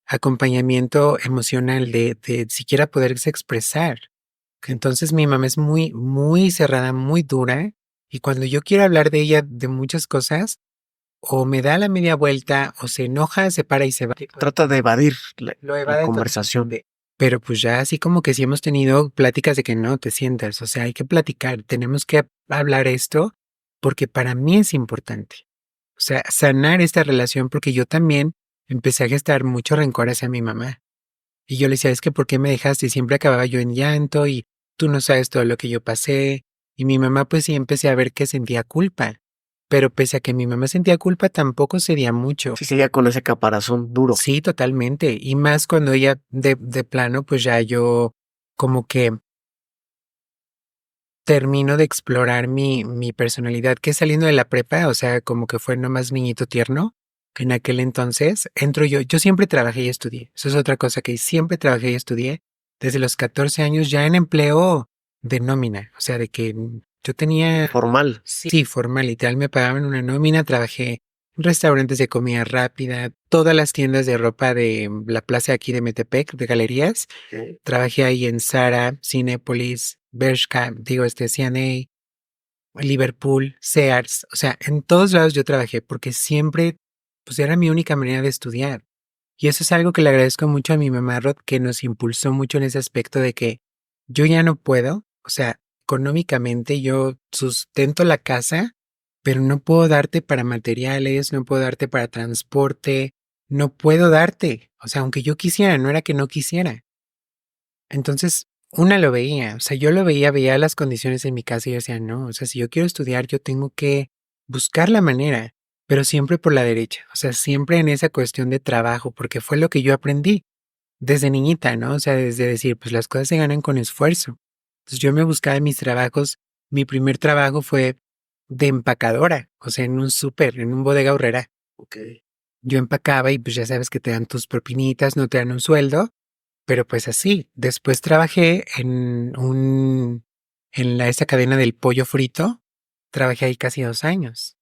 acompañamiento emocional de siquiera poderse expresar. Entonces mi mamá es muy, muy cerrada, muy dura, y cuando yo quiero hablar de ella de muchas cosas, o me da la media vuelta, o se enoja, se para y se va. Trata de evadir Lo la evade conversación. totalmente. Pero pues ya así como que sí hemos tenido pláticas de que no te sientas, o sea, hay que platicar, tenemos que hablar esto porque para mí es importante. O sea, sanar esta relación porque yo también empecé a gestar mucho rencor hacia mi mamá. Y yo le decía, es que ¿por qué me dejaste? Y siempre acababa yo en llanto y tú no sabes todo lo que yo pasé. Y mi mamá pues sí empecé a ver que sentía culpa. Pero pese a que mi mamá sentía culpa, tampoco sería mucho. Sí, seguía con ese caparazón duro. Sí, totalmente. Y más cuando ella de plano, pues ya yo como que termino de explorar mi personalidad, que saliendo de la prepa, o sea, como que fue nomás niñito tierno, que en aquel entonces entro yo siempre trabajé y estudié. Eso es otra cosa que siempre trabajé y estudié. Desde los 14 años ya en empleo de nómina, o sea, de que yo tenía... Formal. Sí, formal, literal, me pagaban una nómina, trabajé en restaurantes de comida rápida, todas las tiendas de ropa de la plaza aquí de Metepec, de galerías. Ok. Trabajé ahí en Zara, Cinépolis, Bershka, digo, C&A, Liverpool, Sears, o sea, en todos lados yo trabajé porque siempre, pues era mi única manera de estudiar. Y eso es algo que le agradezco mucho a mi mamá Rod, que nos impulsó mucho en ese aspecto de que yo ya no puedo, o sea, económicamente yo sustento la casa, pero no puedo darte para materiales, no puedo darte para transporte, no puedo darte, o sea, aunque yo quisiera, no era que no quisiera. Entonces, una lo veía, o sea, yo lo veía, veía las condiciones en mi casa y yo decía, no, o sea, si yo quiero estudiar, yo tengo que buscar la manera, pero siempre por la derecha, o sea, siempre en esa cuestión de trabajo, porque fue lo que yo aprendí desde niñita, ¿no? O sea, desde decir, pues las cosas se ganan con esfuerzo. Entonces yo me buscaba en mis trabajos, mi primer trabajo fue de empacadora, o sea, en un súper, en un bodega horrera. Ok. Yo empacaba y pues ya sabes que te dan tus propinitas, no te dan un sueldo, pero pues así. Después trabajé esa cadena del pollo frito. Trabajé ahí casi 2 años.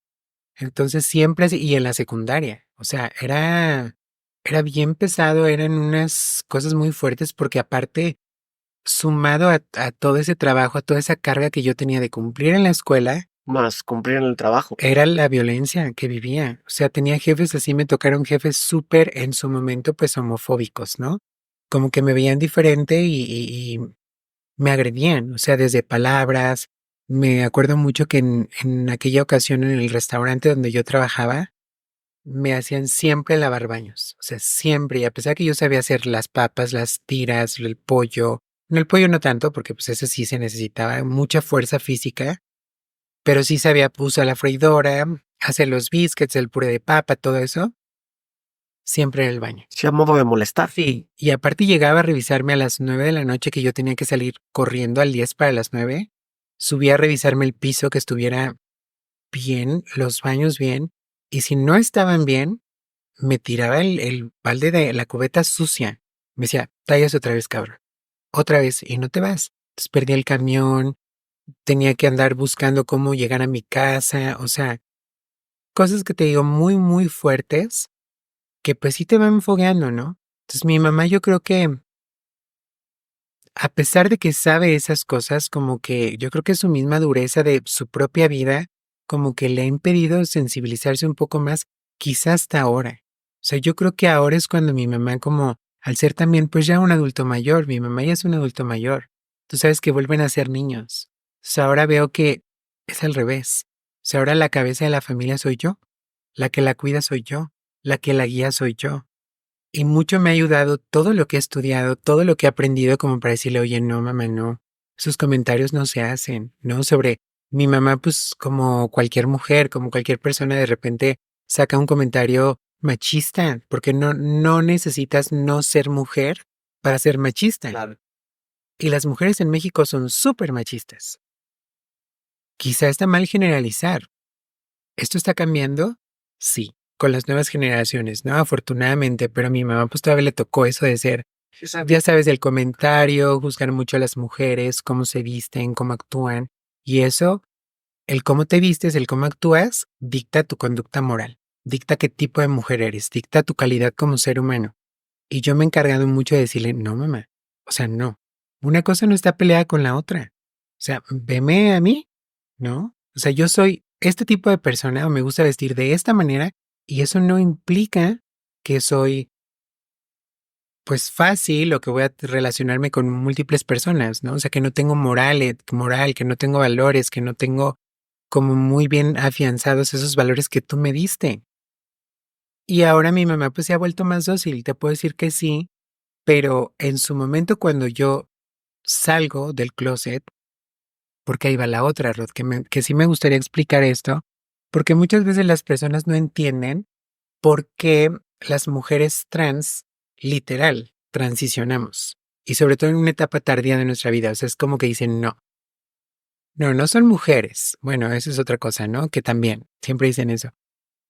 Entonces siempre así, y en la secundaria. O sea, era bien pesado, eran unas cosas muy fuertes porque aparte, sumado a todo ese trabajo, a toda esa carga que yo tenía de cumplir en la escuela, Más cumplir en el trabajo. era la violencia que vivía. O sea, tenía jefes así, me tocaron jefes súper en su momento, pues homofóbicos, ¿no? Como que me veían diferente y me agredían, o sea, desde palabras. Me acuerdo mucho que en aquella ocasión en el restaurante donde yo trabajaba, me hacían siempre lavar baños, o sea, siempre, y a pesar que yo sabía hacer las papas, las tiras, el pollo, no el pollo no tanto, porque pues eso sí se necesitaba mucha fuerza física, pero sí sabía usar la freidora, hacer los biscuits, el puré de papa, todo eso, siempre en el baño. Sí, a modo de molestar. Sí, y aparte llegaba a revisarme a las 9 de la noche que yo tenía que salir corriendo al 10 para las 9. Subía a revisarme el piso que estuviera bien, los baños bien, y si no estaban bien, me tiraba el balde de la cubeta sucia. Me decía, tallas otra vez, cabrón. Otra vez, y no te vas. Entonces perdí el camión, tenía que andar buscando cómo llegar a mi casa, o sea, cosas que te digo muy, muy fuertes que pues sí te van fogueando, ¿no? Entonces mi mamá yo creo que a pesar de que sabe esas cosas, como que yo creo que su misma dureza de su propia vida, como que le ha impedido sensibilizarse un poco más, quizás hasta ahora. O sea, yo creo que ahora es cuando mi mamá, como al ser también pues ya un adulto mayor, mi mamá ya es un adulto mayor, tú sabes que vuelven a ser niños. O sea, ahora veo que es al revés. O sea, ahora la cabeza de la familia soy yo, la que la cuida soy yo, la que la guía soy yo. Y mucho me ha ayudado todo lo que he estudiado, todo lo que he aprendido como para decirle, oye, no, mamá, no, esos comentarios no se hacen, ¿no? Sobre mi mamá, pues como cualquier mujer, como cualquier persona, de repente saca un comentario machista, porque no necesitas no ser mujer para ser machista. Claro. Y las mujeres en México son súper machistas. Quizá está mal generalizar. ¿Esto está cambiando? Sí, con las nuevas generaciones, ¿no? Afortunadamente, pero a mi mamá pues todavía le tocó eso de ser, ya sabes, el comentario, juzgar mucho a las mujeres, cómo se visten, cómo actúan. Y eso, el cómo te vistes, el cómo actúas, dicta tu conducta moral, dicta qué tipo de mujer eres, dicta tu calidad como ser humano. Y yo me he encargado mucho de decirle, no, mamá, o sea, no. Una cosa no está peleada con la otra. O sea, veme a mí, ¿no? O sea, yo soy este tipo de persona o me gusta vestir de esta manera y eso no implica que soy, pues, fácil o que voy a relacionarme con múltiples personas, ¿no? O sea, que no tengo moral, que no tengo valores, que no tengo como muy bien afianzados esos valores que tú me diste. Y ahora mi mamá pues se ha vuelto más dócil, te puedo decir que sí, pero en su momento cuando yo salgo del closet, porque ahí va la otra, Rod, que sí me gustaría explicar esto, porque muchas veces las personas no entienden por qué las mujeres trans, literal, transicionamos. Y sobre todo en una etapa tardía de nuestra vida. O sea, es como que dicen, no son mujeres. Bueno, eso es otra cosa, ¿no? Que también, siempre dicen eso.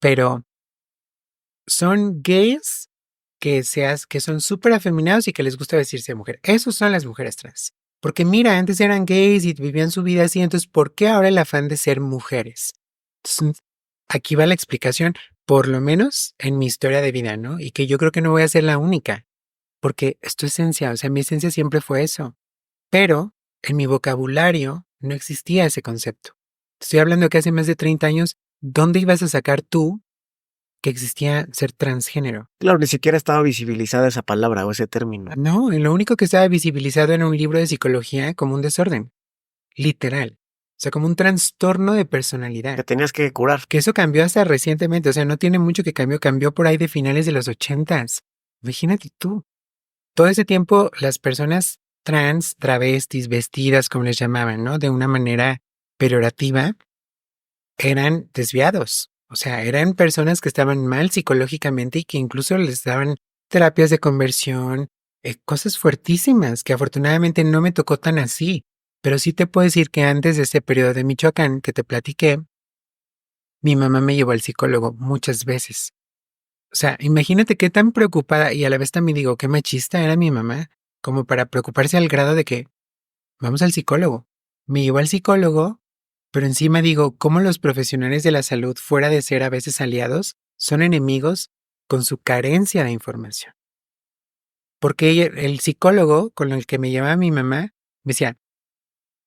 Pero son gays que son súper afeminados y que les gusta vestirse de mujer. Esos son las mujeres trans. Porque mira, antes eran gays y vivían su vida así, entonces, ¿por qué ahora el afán de ser mujeres? Entonces, aquí va la explicación, por lo menos en mi historia de vida, ¿no? Y que yo creo que no voy a ser la única, porque es tu esencia, o sea, mi esencia siempre fue eso. Pero en mi vocabulario no existía ese concepto. Estoy hablando que hace más de 30 años, ¿dónde ibas a sacar tú que existía ser transgénero? Claro, ni siquiera estaba visibilizada esa palabra o ese término. No, y lo único que estaba visibilizado era un libro de psicología como un desorden, literal. O sea, como un trastorno de Que personalidad. tenías que curar. Que eso cambió hasta recientemente, o sea, no tiene mucho que cambió por ahí de finales de los 80s. Imagínate tú. Todo ese tiempo las personas trans, travestis, vestidas, como les llamaban, ¿no? De una manera peyorativa, eran desviados. O sea, eran personas que estaban mal psicológicamente y que incluso les daban terapias de conversión, cosas fuertísimas que afortunadamente no me tocó tan así. Pero sí te puedo decir que antes de ese periodo de Michoacán que te platiqué, mi mamá me llevó al psicólogo muchas veces. O sea, imagínate qué tan preocupada y a la vez también digo, qué machista era mi mamá, como para preocuparse al grado de que vamos al psicólogo. Me llevó al psicólogo, pero encima digo, cómo los profesionales de la salud, fuera de ser a veces aliados, son enemigos con su carencia de información. Porque el psicólogo con el que me llevaba mi mamá me decía,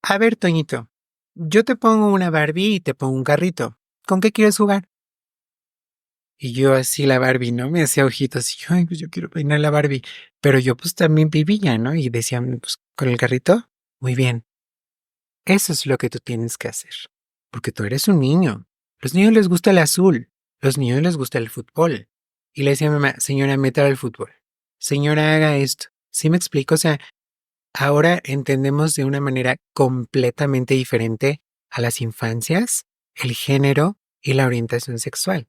a ver, Toñito, yo te pongo una Barbie y te pongo un carrito. ¿Con qué quieres jugar? Y yo así la Barbie, ¿no? Me hacía ojitos y yo, ay, pues yo quiero peinar la Barbie. Pero yo pues también vivía, ¿no? Y decían, pues con el carrito, muy bien. Eso es lo que tú tienes que hacer. Porque tú eres un niño. Los niños les gusta el azul. Los niños les gusta el fútbol. Y le decía a mi mamá, señora, métala al fútbol. Señora, haga esto. ¿Sí me explico? O sea, ahora entendemos de una manera completamente diferente a las infancias, el género y la orientación sexual.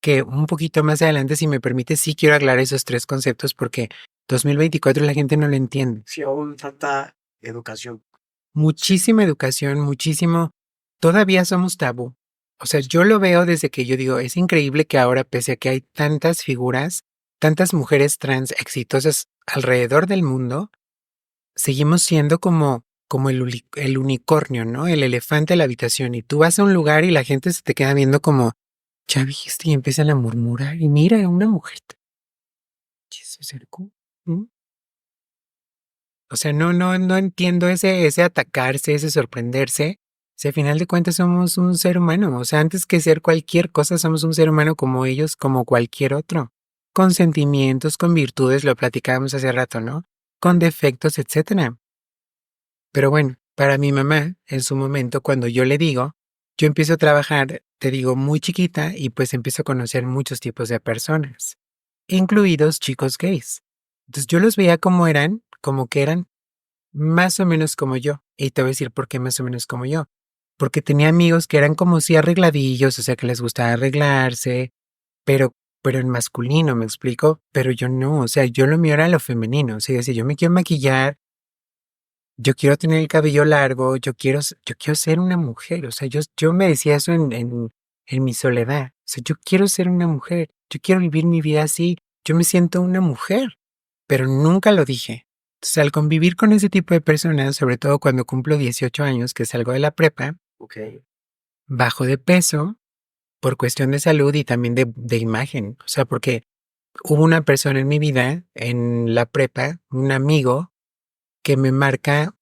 Que un poquito más adelante, si me permite, sí quiero aclarar esos tres conceptos porque 2024 la gente no lo entiende. Sí, aún falta educación. Muchísima educación, muchísimo. Todavía somos tabú. O sea, yo lo veo desde que yo digo, es increíble que ahora, pese a que hay tantas figuras, tantas mujeres trans exitosas alrededor del mundo, seguimos siendo como el unicornio, ¿no? El elefante de la habitación. Y tú vas a un lugar y la gente se te queda viendo como, ya viste, y empiezan a murmurar. Y mira, una mujer se acercó. ¿Mm? O sea, no entiendo ese atacarse, ese sorprenderse. Si al final de cuentas somos un ser humano, o sea, antes que ser cualquier cosa, somos un ser humano como ellos, como cualquier otro, con sentimientos, con virtudes, lo platicábamos hace rato, ¿no? Con defectos, etcétera. Pero bueno, para mi mamá, en su momento, cuando yo le digo, yo empiezo a trabajar, te digo, muy chiquita y pues empiezo a conocer muchos tipos de personas. incluidos chicos gays. Entonces yo los veía como eran, como que eran más o menos como yo. Y te voy a decir por qué más o menos como yo. Porque tenía amigos que eran como si arregladillos, o sea, que les gustaba arreglarse, pero, pero en masculino, ¿me explico? Pero yo no, o sea, yo lo mío era lo femenino. O sea, yo decía, yo me quiero maquillar, yo quiero tener el cabello largo, yo quiero ser una mujer. O sea, yo me decía eso en mi soledad. O sea, yo quiero ser una mujer, yo quiero vivir mi vida así, yo me siento una mujer, pero nunca lo dije. Entonces, al convivir con ese tipo de personas, sobre todo cuando cumplo 18 años, que salgo de la prepa, bajo de peso por cuestión de salud y también de imagen. O sea, porque hubo una persona en mi vida, en la prepa, un amigo, que me marca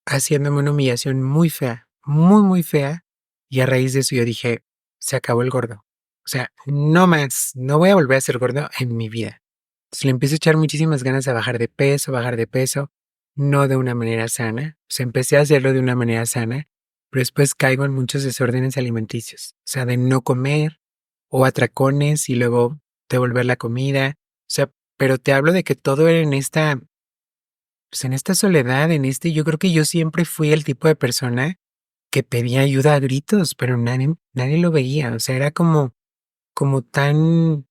haciéndome una humillación muy fea, muy, muy fea. Y a raíz de eso yo dije, se acabó el gordo. O sea, no más, no voy a volver a ser gordo en mi vida. Entonces le empiezo a echar muchísimas ganas a bajar de peso, no de una manera sana. O sea, empecé a hacerlo de una manera sana, pero después caigo en muchos desórdenes alimenticios. O sea, de no comer o atracones y luego devolver la comida. O sea, pero te hablo de que todo era en esta, pues en esta soledad, yo creo que yo siempre fui el tipo de persona que pedía ayuda a gritos, pero nadie lo veía. O sea, era como tan,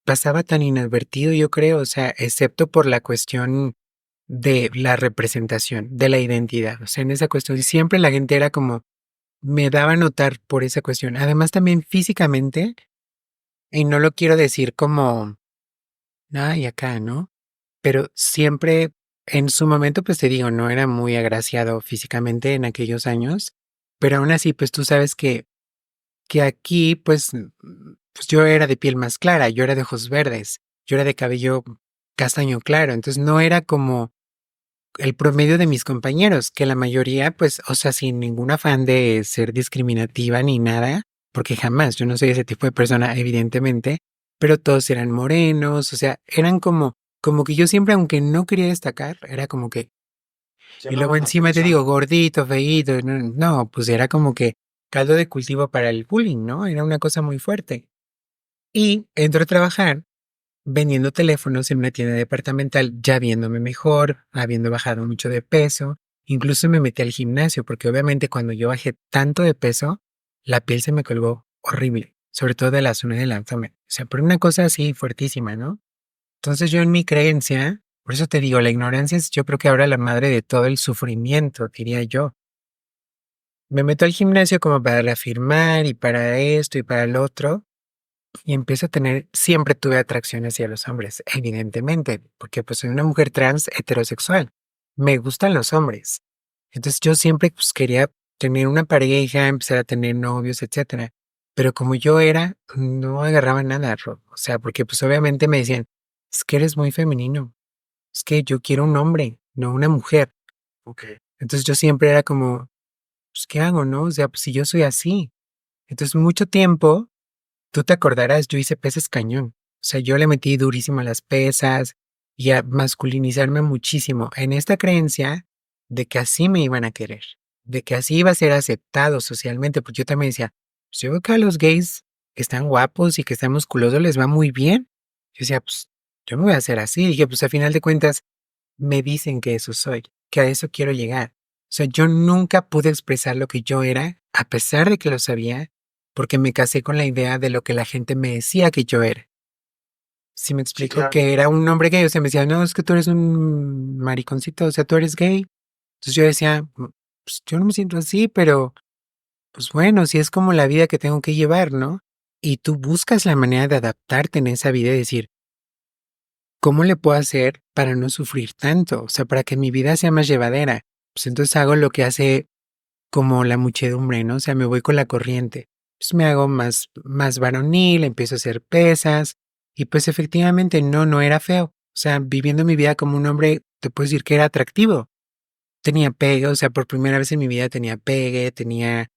pasaba tan inadvertido, yo creo, o sea, excepto por la cuestión de la representación, de la identidad. O sea, en esa cuestión, siempre la gente era como, me daba a notar por esa cuestión. Además, también físicamente, y no lo quiero decir como, ay, acá, ¿no? Pero siempre, en su momento, pues te digo, no era muy agraciado físicamente en aquellos años, pero aún así, pues tú sabes que aquí, pues, pues yo era de piel más clara, yo era de ojos verdes, yo era de cabello castaño claro, entonces no era como el promedio de mis compañeros, que la mayoría, pues, o sea, sin ningún afán de ser discriminativa ni nada, porque jamás, yo no soy ese tipo de persona, evidentemente, pero todos eran morenos, o sea, eran como que yo siempre, aunque no quería destacar, era como que, y luego Llamaba la encima te digo, atención. gordito, feíto, no, no, pues era como que caldo de cultivo para el bullying, ¿no? Era una cosa muy fuerte. Y entro a trabajar vendiendo teléfonos en una tienda departamental, ya viéndome mejor, habiendo bajado mucho de peso. Incluso me metí al gimnasio, porque obviamente cuando yo bajé tanto de peso, la piel se me colgó horrible, sobre todo de la zona del abdomen. O sea, por una cosa así fuertísima, ¿no? Entonces yo en mi creencia, por eso te digo, la ignorancia es yo creo que ahora la madre de todo el sufrimiento, diría yo. Me meto al gimnasio como para reafirmar y para esto y para el otro. Y empiezo a tener, siempre tuve atracción hacia los hombres, evidentemente, porque pues soy una mujer trans heterosexual. Me gustan los hombres. Entonces yo siempre pues quería tener una pareja, empezar a tener novios, etcétera. Pero como yo era, no agarraba nada, O sea, porque pues obviamente me decían, es que eres muy femenino. Es que yo quiero un hombre, no una mujer. Entonces yo siempre era como, pues ¿qué hago, no? O sea, pues si yo soy así. Entonces mucho tiempo tú te acordarás, yo hice pesas cañón. O sea, yo le metí durísimo a las pesas y a masculinizarme muchísimo en esta creencia de que así me iban a querer, de que así iba a ser aceptado socialmente, porque yo también decía, pues yo veo que a los gays que están guapos y que están musculosos les va muy bien. Yo decía, pues yo me voy a hacer así. Dije, pues a final de cuentas, me dicen que eso soy, que a eso quiero llegar. O sea, yo nunca pude expresar lo que yo era, a pesar de que lo sabía, porque me casé con la idea de lo que la gente me decía que yo era. Si me Sí, explico claro. que era un hombre gay, o sea, me decía, no, es que tú eres un mariconcito, o sea, tú eres gay. Entonces yo decía, pues yo no me siento así, pero pues bueno, si es como la vida que tengo que llevar, ¿no? Y tú buscas la manera de adaptarte en esa vida y decir, ¿cómo le puedo hacer para no sufrir tanto? O sea, para que mi vida sea más llevadera. Pues entonces hago lo que hace como la muchedumbre, ¿no? O sea, me voy con la corriente. Pues me hago más varonil, empiezo a hacer pesas y pues efectivamente no era feo. O sea, viviendo mi vida como un hombre, te puedo decir que era atractivo. Tenía pegue, o sea, por primera vez en mi vida tenía pegue, tenía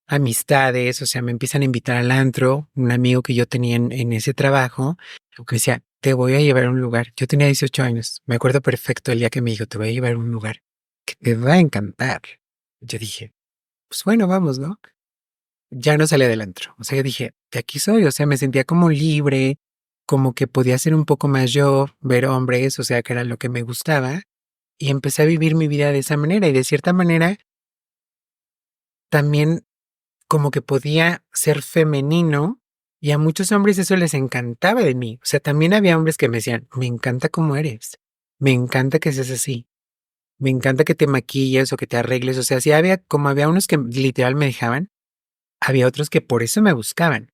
amistades, o sea, me empiezan a invitar al antro, un amigo que yo tenía en ese trabajo, me decía, te voy a llevar a un lugar. Yo tenía 18 años, me acuerdo perfecto el día que me dijo, te voy a llevar a un lugar que te va a encantar. Yo dije, pues bueno, vamos, ¿no? Ya no salí del antro. O sea, yo dije, de aquí soy, o sea, me sentía como libre, como que podía ser un poco más yo, ver hombres, o sea, que era lo que me gustaba, y empecé a vivir mi vida de esa manera, y de cierta manera también como que podía ser femenino, y a muchos hombres eso les encantaba de mí. O sea, también había hombres que me decían, me encanta cómo eres, me encanta que seas así, me encanta que te maquilles o que te arregles. O sea, sí había, como había unos que literal me dejaban, había otros que por eso me buscaban.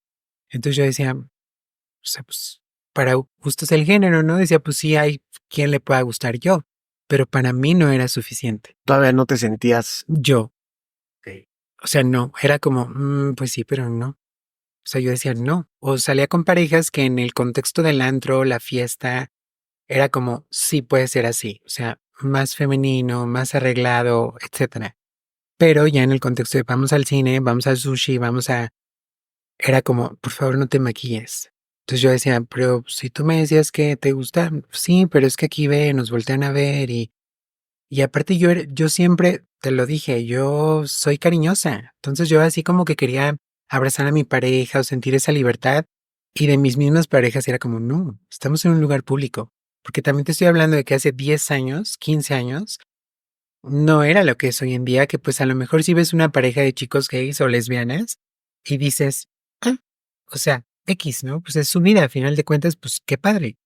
Entonces yo decía, o sea, pues para gustos el género, ¿no? Decía, pues sí hay quien le pueda gustar yo, pero para mí no era suficiente. Todavía no te sentías. Yo, Ok. o sea, no, era como, pues sí, pero no. O sea, yo decía no. O salía con parejas que en el contexto del antro, la fiesta, era como, sí puede ser así. O sea, más femenino, más arreglado, etcétera. Pero ya en el contexto de vamos al cine, vamos al sushi, vamos a... Era como, por favor, no te maquilles. Entonces yo decía, pero si tú me decías que te gusta, sí, pero es que aquí ve, nos voltean a ver y aparte yo siempre, te lo dije, yo soy cariñosa. Entonces yo así como que quería abrazar a mi pareja o sentir esa libertad. Y de mis mismas parejas era como, no, estamos en un lugar público. Porque también te estoy hablando de que hace 10 años, 15 años, no era lo que es hoy en día, que pues a lo mejor si ves una pareja de chicos gays o lesbianas y dices, ah, o sea, X, ¿no? Pues es su vida, a final de cuentas, pues qué padre.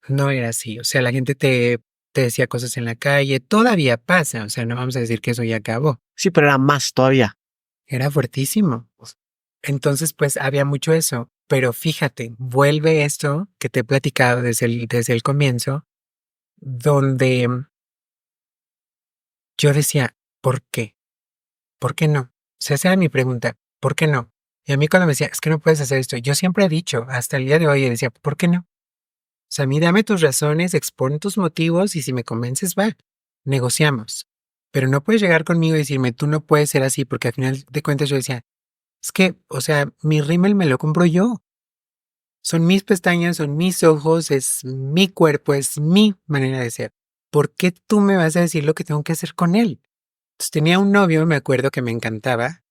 No era así, o sea, la gente te decía cosas en la calle, todavía pasa, o sea, no vamos a decir que eso ya acabó, Sí, pero era más todavía. era fuertísimo. Entonces, pues había mucho eso, pero fíjate, vuelve esto que te he platicado desde el comienzo, donde yo decía, ¿por qué? ¿Por qué no? O sea, esa era mi pregunta, ¿por qué no? Y a mí cuando me decía, es que no puedes hacer esto, yo siempre he dicho, hasta el día de hoy, decía, ¿por qué no? O sea, a mí dame tus razones, expon tus motivos y si me convences, va, negociamos. Pero no puedes llegar conmigo y decirme, tú no puedes ser así, porque al final de cuentas yo decía, es que, o sea, mi rímel me lo compro yo. Son mis pestañas, son mis ojos, es mi cuerpo, es mi manera de ser. ¿Por qué tú me vas a decir lo que tengo que hacer con él? Entonces tenía un novio, me acuerdo que me encantaba,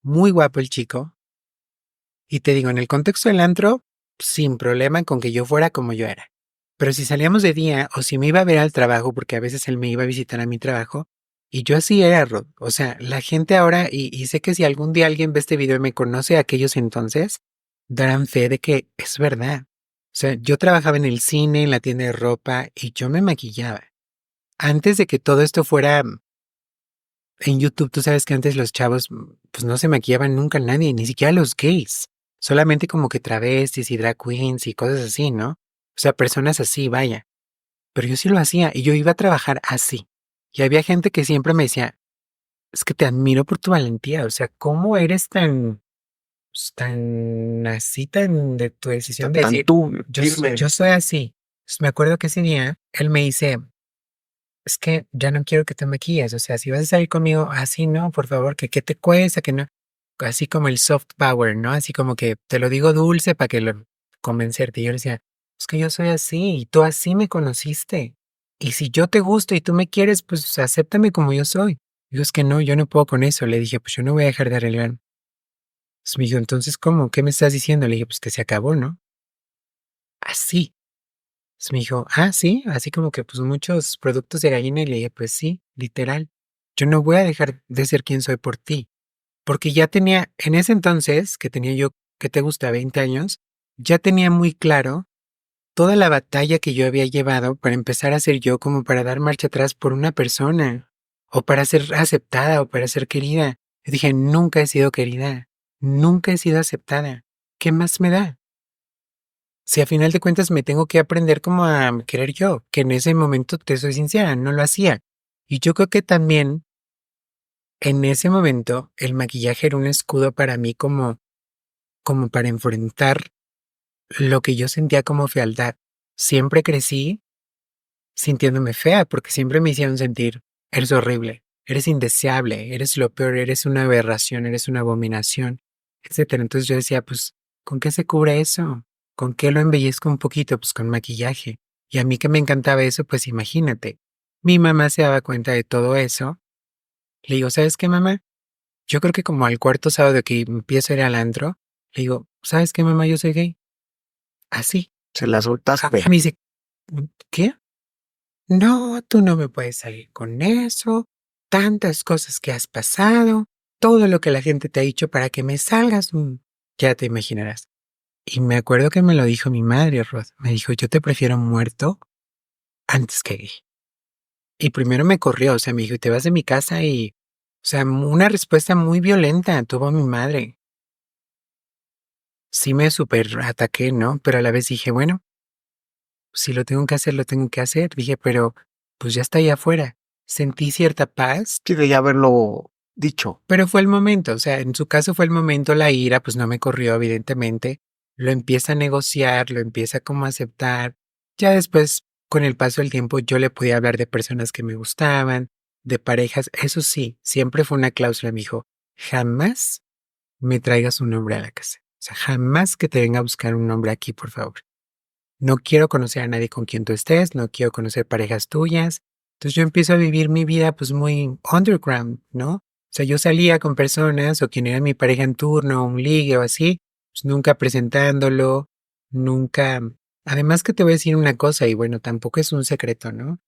muy guapo el chico, y te digo, en el contexto del antro, sin problema con que yo fuera como yo era. Pero si salíamos de día o si me iba a ver al trabajo, porque a veces él me iba a visitar a mi trabajo, y yo así era, Rod. O sea, la gente ahora, y sé que si algún día alguien ve este video y me conoce a aquellos entonces, darán fe de que es verdad. O sea, yo trabajaba en el cine, en la tienda de ropa, y yo me maquillaba. Antes de que todo esto fuera en YouTube, tú sabes que antes los chavos, pues no se maquillaban nunca nadie, ni siquiera los gays. Solamente como que travestis y drag queens y cosas así, ¿no? O sea, personas así, vaya. Pero yo sí lo hacía y yo iba a trabajar así. Y había gente que siempre me decía, es que te admiro por tu valentía, o sea, ¿cómo eres tan, pues, tan así, tan de tu decisión de Tan decir, tú, yo, firme. yo soy así? Entonces, me acuerdo que ese día él me dice, es que ya no quiero que te maquilles, o sea, si vas a salir conmigo, así no, por favor, que qué te cuesta, que no, así como el soft power, ¿no? Así como que te lo digo dulce para que lo convencerte. Y yo le decía, es que yo soy así y tú así me conociste. Y si yo te gusto y tú me quieres, pues acéptame como yo soy. Digo, es que no, yo no puedo con eso. Le dije, pues yo no voy a dejar de arreglarme. Entonces me dijo, entonces, ¿cómo? ¿Qué me estás diciendo? Le dije, pues que se acabó, ¿no? Así. Entonces me dijo, ah, sí, así como que pues muchos productos de gallina y le dije, pues sí, literal. Yo no voy a dejar de ser quien soy por ti. Porque ya tenía, en ese entonces, que tenía yo, que te gusta, 20 años, ya tenía muy claro toda la batalla que yo había llevado para empezar a ser yo como para dar marcha atrás por una persona, o para ser aceptada, o para ser querida. Yo dije, nunca he sido querida, nunca he sido aceptada. ¿Qué más me da? Si a final de cuentas me tengo que aprender como a querer yo, que en ese momento, te soy sincera, no lo hacía. Y yo creo que también en ese momento el maquillaje era un escudo para mí como para enfrentar lo que yo sentía como fealdad. Siempre crecí sintiéndome fea porque siempre me hicieron sentir, eres horrible, eres indeseable, eres lo peor, eres una aberración, eres una abominación, etcétera. Entonces yo decía, pues, ¿con qué se cubre eso? ¿Con qué lo embellezco un poquito? Pues con maquillaje. Y a mí que me encantaba eso, pues imagínate. Mi mamá se daba cuenta de todo eso. Le digo, ¿sabes qué, mamá? Yo creo que como al cuarto sábado que empiezo a ir al antro, le digo, ¿sabes qué, mamá? Yo soy gay. Así. Se la soltaste. Me dice, ¿qué? No, tú no me puedes salir con eso. Tantas cosas que has pasado. Todo lo que la gente te ha dicho para que me salgas. Ya te imaginarás. Y me acuerdo que me lo dijo mi madre, Rod. Me dijo, yo te prefiero muerto antes que gay. Y primero me corrió, o sea, me dijo, te vas de mi casa y... O sea, una respuesta muy violenta tuvo mi madre. Sí me super ataqué, ¿no? Pero a la vez dije, bueno, si lo tengo que hacer, lo tengo que hacer. Dije, pero pues ya está ahí afuera. Sentí cierta paz, Quiere ya haberlo dicho. pero fue el momento. O sea, en su caso fue el momento, la ira, pues no me corrió, evidentemente. Lo empieza a negociar, lo empieza como a aceptar. Ya después, con el paso del tiempo, yo le podía hablar de personas que me gustaban, de parejas. Eso sí, siempre fue una cláusula, me dijo, jamás me traigas un hombre a la casa. O sea, jamás que te venga a buscar un hombre aquí, por favor. No quiero conocer a nadie con quien tú estés, no quiero conocer parejas tuyas. Entonces yo empiezo a vivir mi vida pues muy underground, ¿no? O sea, yo salía con personas o quien era mi pareja en turno, un ligue o así, pues nunca presentándolo, nunca... Además que te voy a decir una cosa y bueno, tampoco es un secreto, ¿no?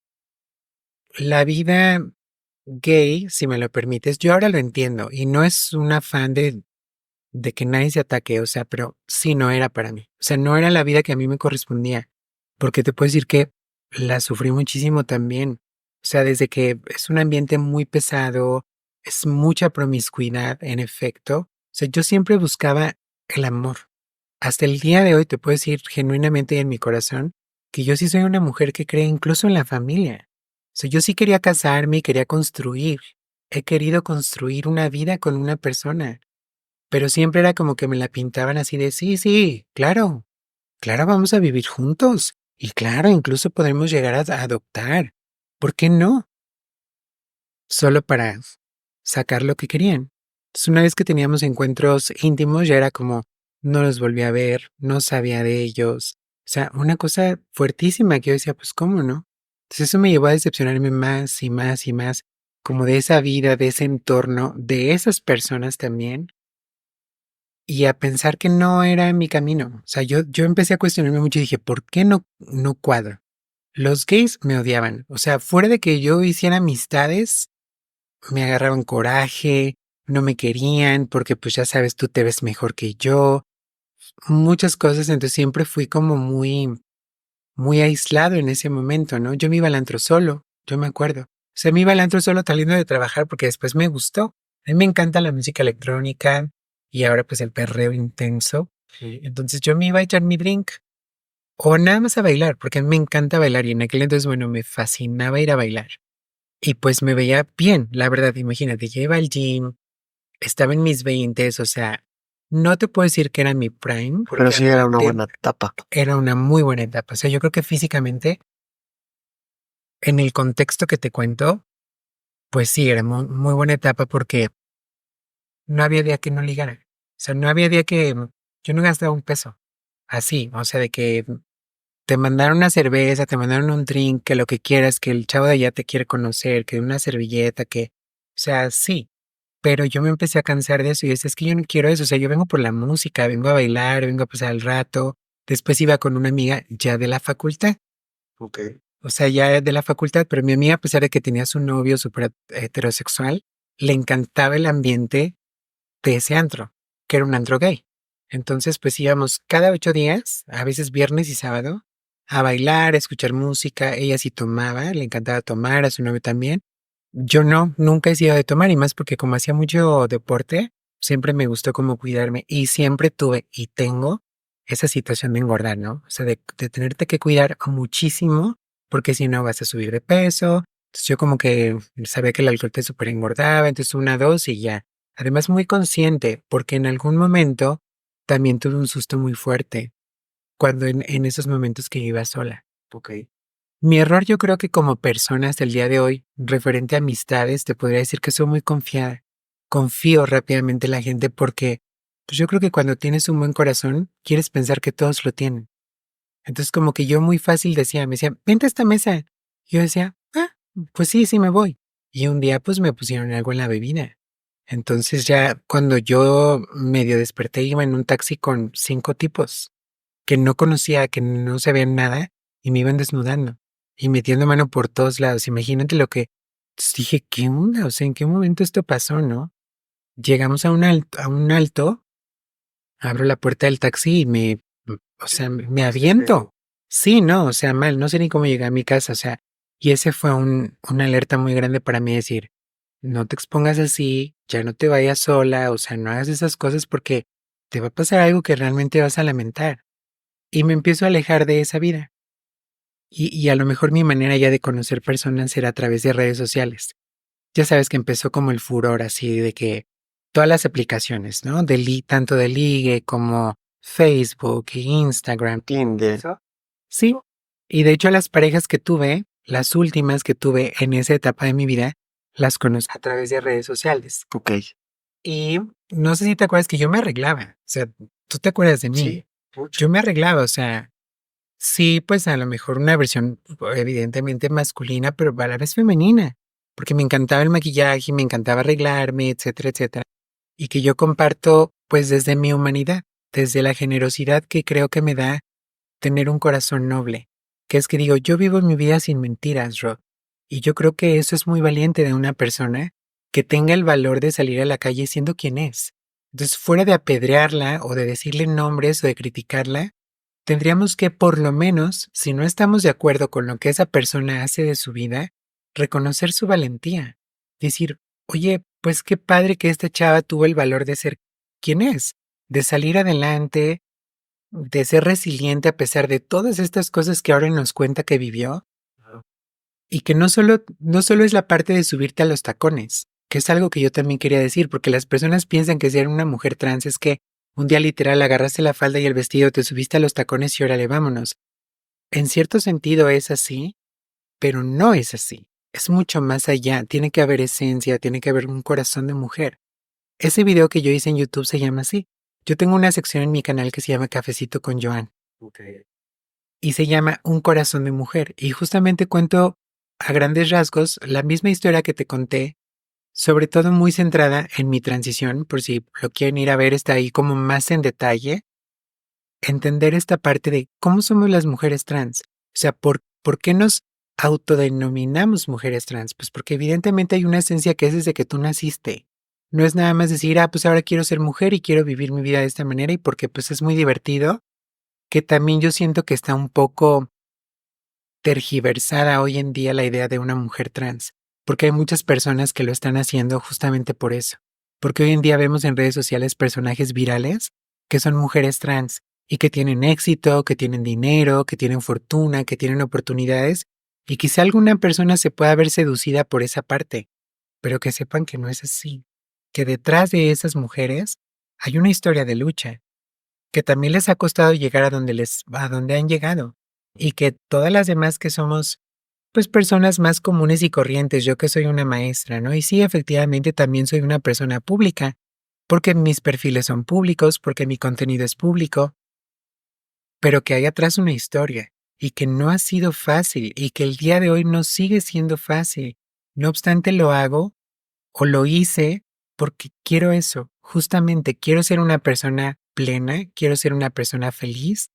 La vida gay, si me lo permites, yo ahora lo entiendo y no es un afán de que nadie se ataque, o sea, pero sí no era para mí. O sea, no era la vida que a mí me correspondía, porque te puedo decir que la sufrí muchísimo también. O sea, desde que es un ambiente muy pesado, es mucha promiscuidad, en efecto. O sea, yo siempre buscaba el amor. Hasta el día de hoy te puedo decir genuinamente en mi corazón que yo sí soy una mujer que cree incluso en la familia. O sea, yo sí quería casarme y quería construir. He querido construir una vida con una persona. Pero siempre era como que me la pintaban así de, sí, sí, claro, claro, vamos a vivir juntos. Y claro, incluso podemos llegar a adoptar. ¿Por qué no? Solo para sacar lo que querían. Entonces, una vez que teníamos encuentros íntimos, ya era como, no los volví a ver, no sabía de ellos. O sea, una cosa fuertísima que yo decía, pues, ¿cómo no? Entonces eso me llevó a decepcionarme más y más y más, como de esa vida, de ese entorno, de esas personas también y a pensar que no era mi camino. O sea, yo empecé a cuestionarme mucho y dije, ¿por qué no cuadro? Los gays me odiaban. O sea, fuera de que yo hiciera amistades, me agarraban coraje, no me querían porque pues ya sabes, tú te ves mejor que yo. Muchas cosas, entonces siempre fui como muy aislado en ese momento, ¿no? Yo me iba al antro solo, yo me acuerdo. O sea, me iba al antro solo saliendo de trabajar porque después me gustó. A mí me encanta la música electrónica y ahora pues el perreo intenso. Sí. Entonces yo me iba a echar mi drink o nada más a bailar, porque a mí me encanta bailar y en aquel entonces, bueno, me fascinaba ir a bailar. Y pues me veía bien, la verdad, imagínate, ya iba al gym, estaba en mis veintes, o sea, no te puedo decir que era mi prime, Pero porque sí era una realmente buena etapa. era una muy buena etapa. O sea, yo creo que físicamente en el contexto que te cuento, pues sí, era muy buena etapa porque no había día que no ligara. O sea, no había día que yo no gastaba un peso. Así, o sea, de que te mandaron una cerveza, te mandaron un drink, que lo que quieras, que el chavo de allá te quiere conocer, que una servilleta, que, o sea, sí. Pero yo me empecé a cansar de eso y decía, es que yo no quiero eso. O sea, yo vengo por la música, vengo a bailar, vengo a pasar el rato. Después iba con una amiga ya de la facultad. Ok. O sea, ya de la facultad, pero mi amiga, a pesar de que tenía su novio súper heterosexual, le encantaba el ambiente de ese antro, que era un antro gay. Entonces, pues íbamos cada 8 días, a veces viernes y sábado, a bailar, a escuchar música. Ella sí tomaba, le encantaba tomar, a su novio también. Yo no, nunca he sido de tomar y más porque como hacía mucho deporte, siempre me gustó como cuidarme y siempre tuve y tengo esa situación de engordar, ¿no? O sea, de tenerte que cuidar muchísimo porque si no vas a subir de peso. Entonces yo como que sabía que el alcohol te súper engordaba, entonces una dos y ya. Además muy consciente porque en algún momento también tuve un susto muy fuerte cuando en esos momentos que iba sola. Ok. Mi error yo creo que como persona hasta el día de hoy, referente a amistades, te podría decir que soy muy confiada. Confío rápidamente en la gente porque pues yo creo que cuando tienes un buen corazón, quieres pensar que todos lo tienen. Entonces como que yo muy fácil decía, me decía, vente a esta mesa. Y yo decía, pues sí, sí me voy. Y un día pues me pusieron algo en la bebida. Entonces ya cuando yo medio desperté iba en un taxi con 5 tipos. que no conocía, que no sabía nada, y me iban desnudando y metiendo mano por todos lados. Imagínate lo que... Entonces dije, ¿qué onda? O sea, ¿en qué momento esto pasó, no? Llegamos a un alto, abro la puerta del taxi y o sea, me aviento. Sí, no, o sea, mal, no sé ni cómo llegué a mi casa, o sea, y ese fue una alerta muy grande para mí decir, no te expongas así, ya no te vayas sola, o sea, no hagas esas cosas porque te va a pasar algo que realmente vas a lamentar. Y me empiezo a alejar de esa vida. Y a lo mejor mi manera ya de conocer personas era a través de redes sociales. Ya sabes que empezó como el furor así de que todas las aplicaciones, ¿no? Tanto de ligue como Facebook e Instagram. Tinder. ¿Eso? Sí. Y de hecho las parejas que tuve, las últimas que tuve en esa etapa de mi vida, las conocí a través de redes sociales. Ok. Y no sé si te acuerdas que yo me arreglaba. O sea, tú te acuerdas de mí. Sí, mucho. Yo me arreglaba, o sea, sí, pues a lo mejor una versión evidentemente masculina, pero a la vez femenina, porque me encantaba el maquillaje, me encantaba arreglarme, etcétera, etcétera. Y que yo comparto pues desde mi humanidad, desde la generosidad que creo que me da tener un corazón noble, que es que digo, yo vivo mi vida sin mentiras, Rod, y yo creo que eso es muy valiente de una persona que tenga el valor de salir a la calle siendo quien es. Entonces, fuera de apedrearla o de decirle nombres o de criticarla, tendríamos que, por lo menos, si no estamos de acuerdo con lo que esa persona hace de su vida, reconocer su valentía. Decir, oye, pues qué padre que esta chava tuvo el valor de ser quien es, de salir adelante, de ser resiliente a pesar de todas estas cosas que ahora nos cuenta que vivió, y que no solo es la parte de subirte a los tacones, que es algo que yo también quería decir, porque las personas piensan que ser una mujer trans es que un día literal agarraste la falda y el vestido, te subiste a los tacones y órale, vámonos. En cierto sentido es así, pero no es así. Es mucho más allá, tiene que haber esencia, tiene que haber un corazón de mujer. Ese video que yo hice en YouTube se llama así. Yo tengo una sección en mi canal que se llama Cafecito con Joan. Okay. Y se llama Un corazón de mujer. Y justamente cuento a grandes rasgos la misma historia que te conté, sobre todo muy centrada en mi transición, por si lo quieren ir a ver, está ahí como más en detalle, entender esta parte de cómo somos las mujeres trans. O sea, ¿por qué nos autodenominamos mujeres trans? Pues porque evidentemente hay una esencia que es desde que tú naciste. No es nada más decir, pues ahora quiero ser mujer y quiero vivir mi vida de esta manera y porque pues es muy divertido, que también yo siento que está un poco tergiversada hoy en día la idea de una mujer trans, porque hay muchas personas que lo están haciendo justamente por eso, porque hoy en día vemos en redes sociales personajes virales que son mujeres trans y que tienen éxito, que tienen dinero, que tienen fortuna, que tienen oportunidades, y quizá alguna persona se pueda ver seducida por esa parte, pero que sepan que no es así, que detrás de esas mujeres hay una historia de lucha, que también les ha costado llegar a donde han llegado y que todas las demás que somos pues personas más comunes y corrientes, yo que soy una maestra, ¿no? Y sí, efectivamente también soy una persona pública, porque mis perfiles son públicos, porque mi contenido es público, pero que hay atrás una historia y que no ha sido fácil y que el día de hoy no sigue siendo fácil. No obstante, lo hago o lo hice porque quiero eso, justamente quiero ser una persona plena, quiero ser una persona feliz.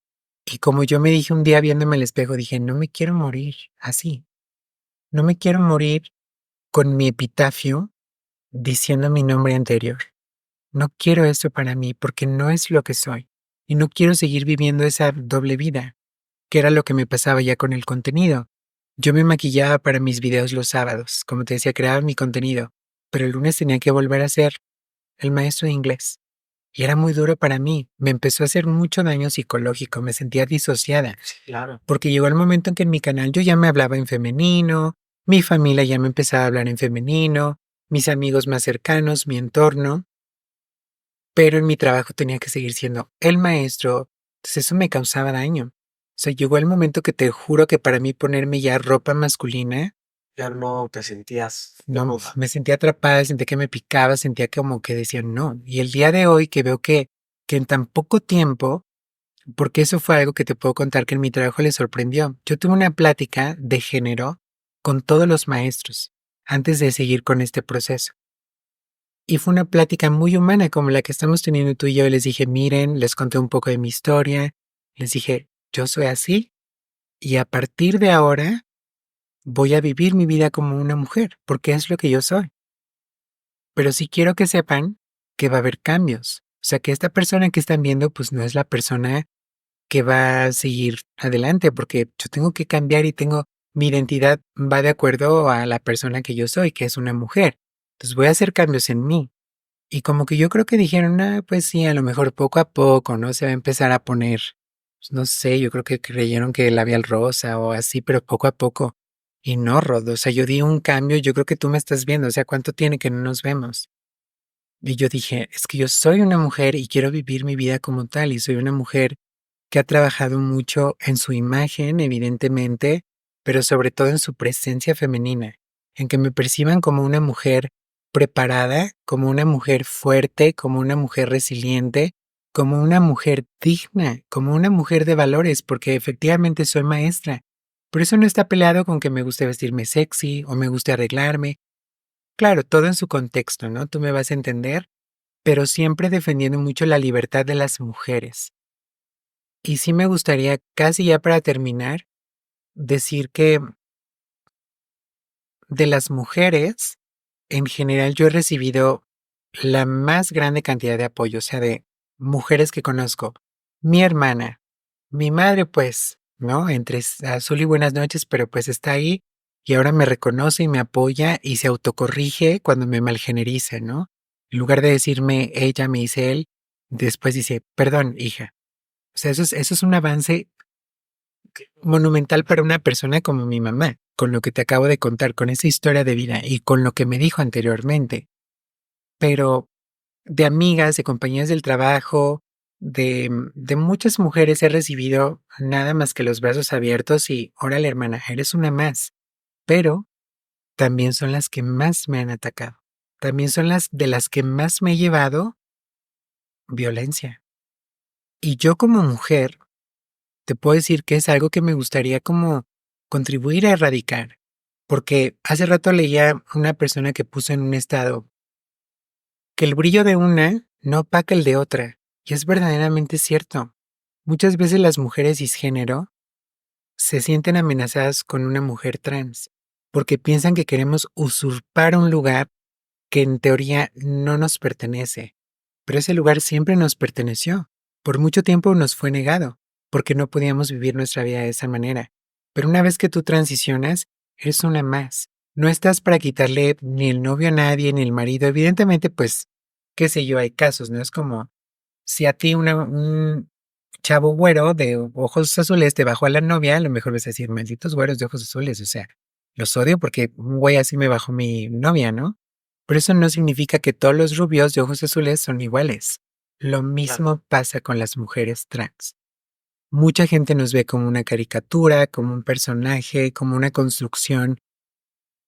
Y como yo me dije un día viéndome al espejo, dije, no me quiero morir así, no me quiero morir con mi epitafio diciendo mi nombre anterior. No quiero eso para mí porque no es lo que soy. Y no quiero seguir viviendo esa doble vida, que era lo que me pasaba ya con el contenido. Yo me maquillaba para mis videos los sábados, como te decía, creaba mi contenido, pero el lunes tenía que volver a ser el maestro de inglés. Y era muy duro para mí, me empezó a hacer mucho daño psicológico, me sentía disociada. Sí, claro. Porque llegó el momento en que en mi canal yo ya me hablaba en femenino, mi familia ya me empezaba a hablar en femenino, mis amigos más cercanos, mi entorno, pero en mi trabajo tenía que seguir siendo el maestro, entonces eso me causaba daño. O sea, llegó el momento que te juro que para mí ponerme ya ropa masculina, Ya no te sentías no, cómoda. me sentía atrapada, sentía que me picaba, sentía como que decía no. Y el día de hoy que veo que en tan poco tiempo, porque eso fue algo que te puedo contar que en mi trabajo les sorprendió. Yo tuve una plática de género con todos los maestros antes de seguir con este proceso. Y fue una plática muy humana como la que estamos teniendo tú y yo. Les dije, miren, les conté un poco de mi historia. Les dije, yo soy así y a partir de ahora voy a vivir mi vida como una mujer, porque es lo que yo soy. Pero sí quiero que sepan que va a haber cambios. O sea, que esta persona que están viendo, pues no es la persona que va a seguir adelante, porque yo tengo que cambiar y mi identidad va de acuerdo a la persona que yo soy, que es una mujer. Entonces voy a hacer cambios en mí. Y como que yo creo que dijeron, pues sí, a lo mejor poco a poco, ¿no? Se va a empezar a poner, pues no sé, yo creo que creyeron que labial rosa o así, pero poco a poco. Y no, Rod, o sea, yo di un cambio, yo creo que tú me estás viendo, o sea, ¿cuánto tiene que no nos vemos? Y yo dije, es que yo soy una mujer y quiero vivir mi vida como tal, y soy una mujer que ha trabajado mucho en su imagen, evidentemente, pero sobre todo en su presencia femenina, en que me perciban como una mujer preparada, como una mujer fuerte, como una mujer resiliente, como una mujer digna, como una mujer de valores, porque efectivamente soy maestra. Por eso no está peleado con que me guste vestirme sexy o me guste arreglarme. Claro, todo en su contexto, ¿no? Tú me vas a entender, pero siempre defendiendo mucho la libertad de las mujeres. Y sí me gustaría, casi ya para terminar, decir que de las mujeres, en general yo he recibido la más grande cantidad de apoyo, o sea, de mujeres que conozco. Mi hermana, mi madre, pues, ¿no? Entre azul y buenas noches, pero pues está ahí y ahora me reconoce y me apoya y se autocorrige cuando me malgeneriza, ¿no? En lugar de decirme ella, me dice él, después dice, perdón, hija. O sea, eso es un avance monumental para una persona como mi mamá, con lo que te acabo de contar, con esa historia de vida y con lo que me dijo anteriormente. Pero de amigas, de compañías del trabajo, de muchas mujeres he recibido nada más que los brazos abiertos y, órale hermana, eres una más. Pero también son las que más me han atacado. También son las de las que más me he llevado violencia. Y yo como mujer, te puedo decir que es algo que me gustaría como contribuir a erradicar, porque hace rato leía una persona que puso en un estado que el brillo de una no opaca el de otra, y es verdaderamente cierto. Muchas veces las mujeres cisgénero se sienten amenazadas con una mujer trans, porque piensan que queremos usurpar un lugar que en teoría no nos pertenece, pero ese lugar siempre nos perteneció. Por mucho tiempo nos fue negado, porque no podíamos vivir nuestra vida de esa manera. Pero una vez que tú transicionas, eres una más. No estás para quitarle ni el novio a nadie, ni el marido. Evidentemente, pues, qué sé yo, hay casos, ¿no? Es como si a ti un chavo güero de ojos azules te bajó a la novia, a lo mejor vas a decir, malditos güeros de ojos azules, o sea, los odio porque un güey así me bajó mi novia, ¿no? Pero eso no significa que todos los rubios de ojos azules son iguales. Lo Claro. mismo pasa con las mujeres trans. Mucha gente nos ve como una caricatura, como un personaje, como una construcción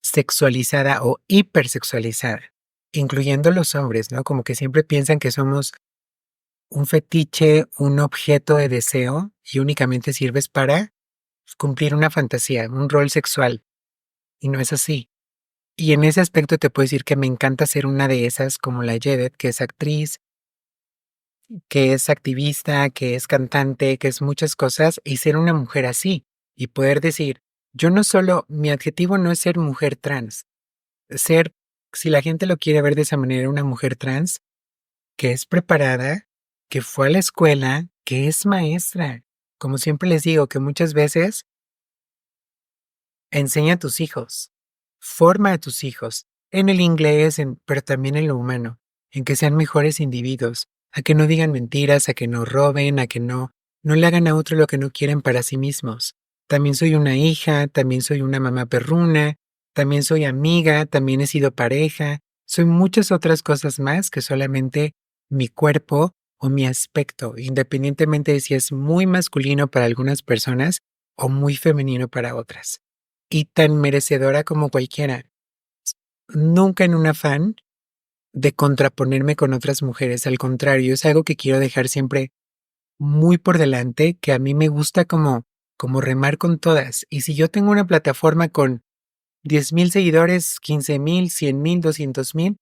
sexualizada o hipersexualizada, incluyendo los hombres, ¿no? Como que siempre piensan que somos un fetiche, un objeto de deseo y únicamente sirves para cumplir una fantasía, un rol sexual. Y no es así. Y en ese aspecto te puedo decir que me encanta ser una de esas, como la Yedet, que es actriz, que es activista, que es cantante, que es muchas cosas, y ser una mujer así. Y poder decir, yo no solo, mi adjetivo no es ser mujer trans, ser, si la gente lo quiere ver de esa manera, una mujer trans que es preparada, que fue a la escuela, que es maestra. Como siempre les digo, que muchas veces enseña a tus hijos, forma a tus hijos en el inglés, pero también en lo humano, en que sean mejores individuos, a que no digan mentiras, a que no roben, a que no le hagan a otro lo que no quieren para sí mismos. También soy una hija, también soy una mamá perruna, también soy amiga, también he sido pareja, soy muchas otras cosas más que solamente mi cuerpo o mi aspecto, independientemente de si es muy masculino para algunas personas o muy femenino para otras y tan merecedora como cualquiera. Nunca en un afán de contraponerme con otras mujeres, al contrario, es algo que quiero dejar siempre muy por delante, que a mí me gusta como remar con todas. Y si yo tengo una plataforma con 10,000 seguidores, 15,000, 100,000, 200,000,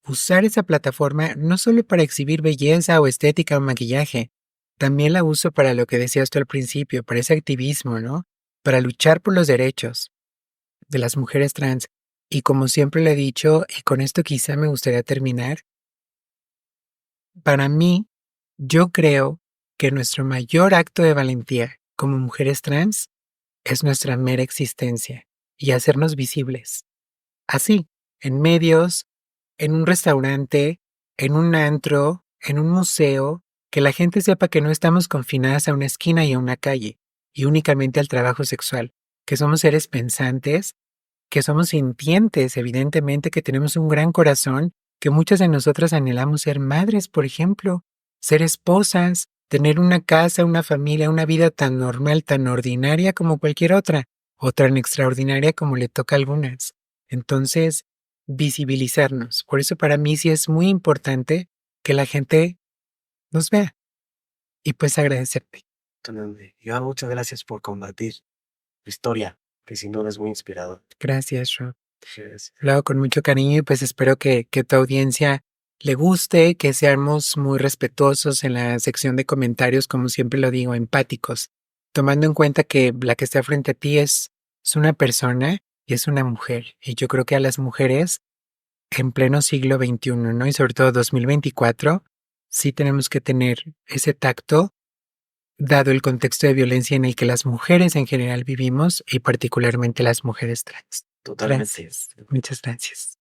usar esa plataforma no solo para exhibir belleza o estética o maquillaje, también la uso para lo que decías tú al principio, para ese activismo, ¿no? Para luchar por los derechos de las mujeres trans. Y como siempre le he dicho, y con esto quizá me gustaría terminar, para mí, yo creo que nuestro mayor acto de valentía como mujeres trans es nuestra mera existencia y hacernos visibles. Así, en medios, en un restaurante, en un antro, en un museo, que la gente sepa que no estamos confinadas a una esquina y a una calle, y únicamente al trabajo sexual, que somos seres pensantes, que somos sintientes, evidentemente, que tenemos un gran corazón, que muchas de nosotras anhelamos ser madres, por ejemplo, ser esposas, tener una casa, una familia, una vida tan normal, tan ordinaria como cualquier otra, o tan extraordinaria como le toca a algunas. Entonces, visibilizarnos. Por eso para mí sí es muy importante que la gente nos vea. Y pues agradecerte. Tonante. Iván, muchas gracias por compartir tu historia, que sin duda es muy inspirador. Gracias, Rob. Gracias. Lo hago con mucho cariño y pues espero que tu audiencia le guste, que seamos muy respetuosos en la sección de comentarios, como siempre lo digo, empáticos, tomando en cuenta que la que está frente a ti es una persona y es una mujer. Y yo creo que a las mujeres en pleno siglo XXI, ¿no? Y sobre todo 2024, sí tenemos que tener ese tacto, dado el contexto de violencia en el que las mujeres en general vivimos y particularmente las mujeres trans. Totalmente. Gracias. Muchas gracias.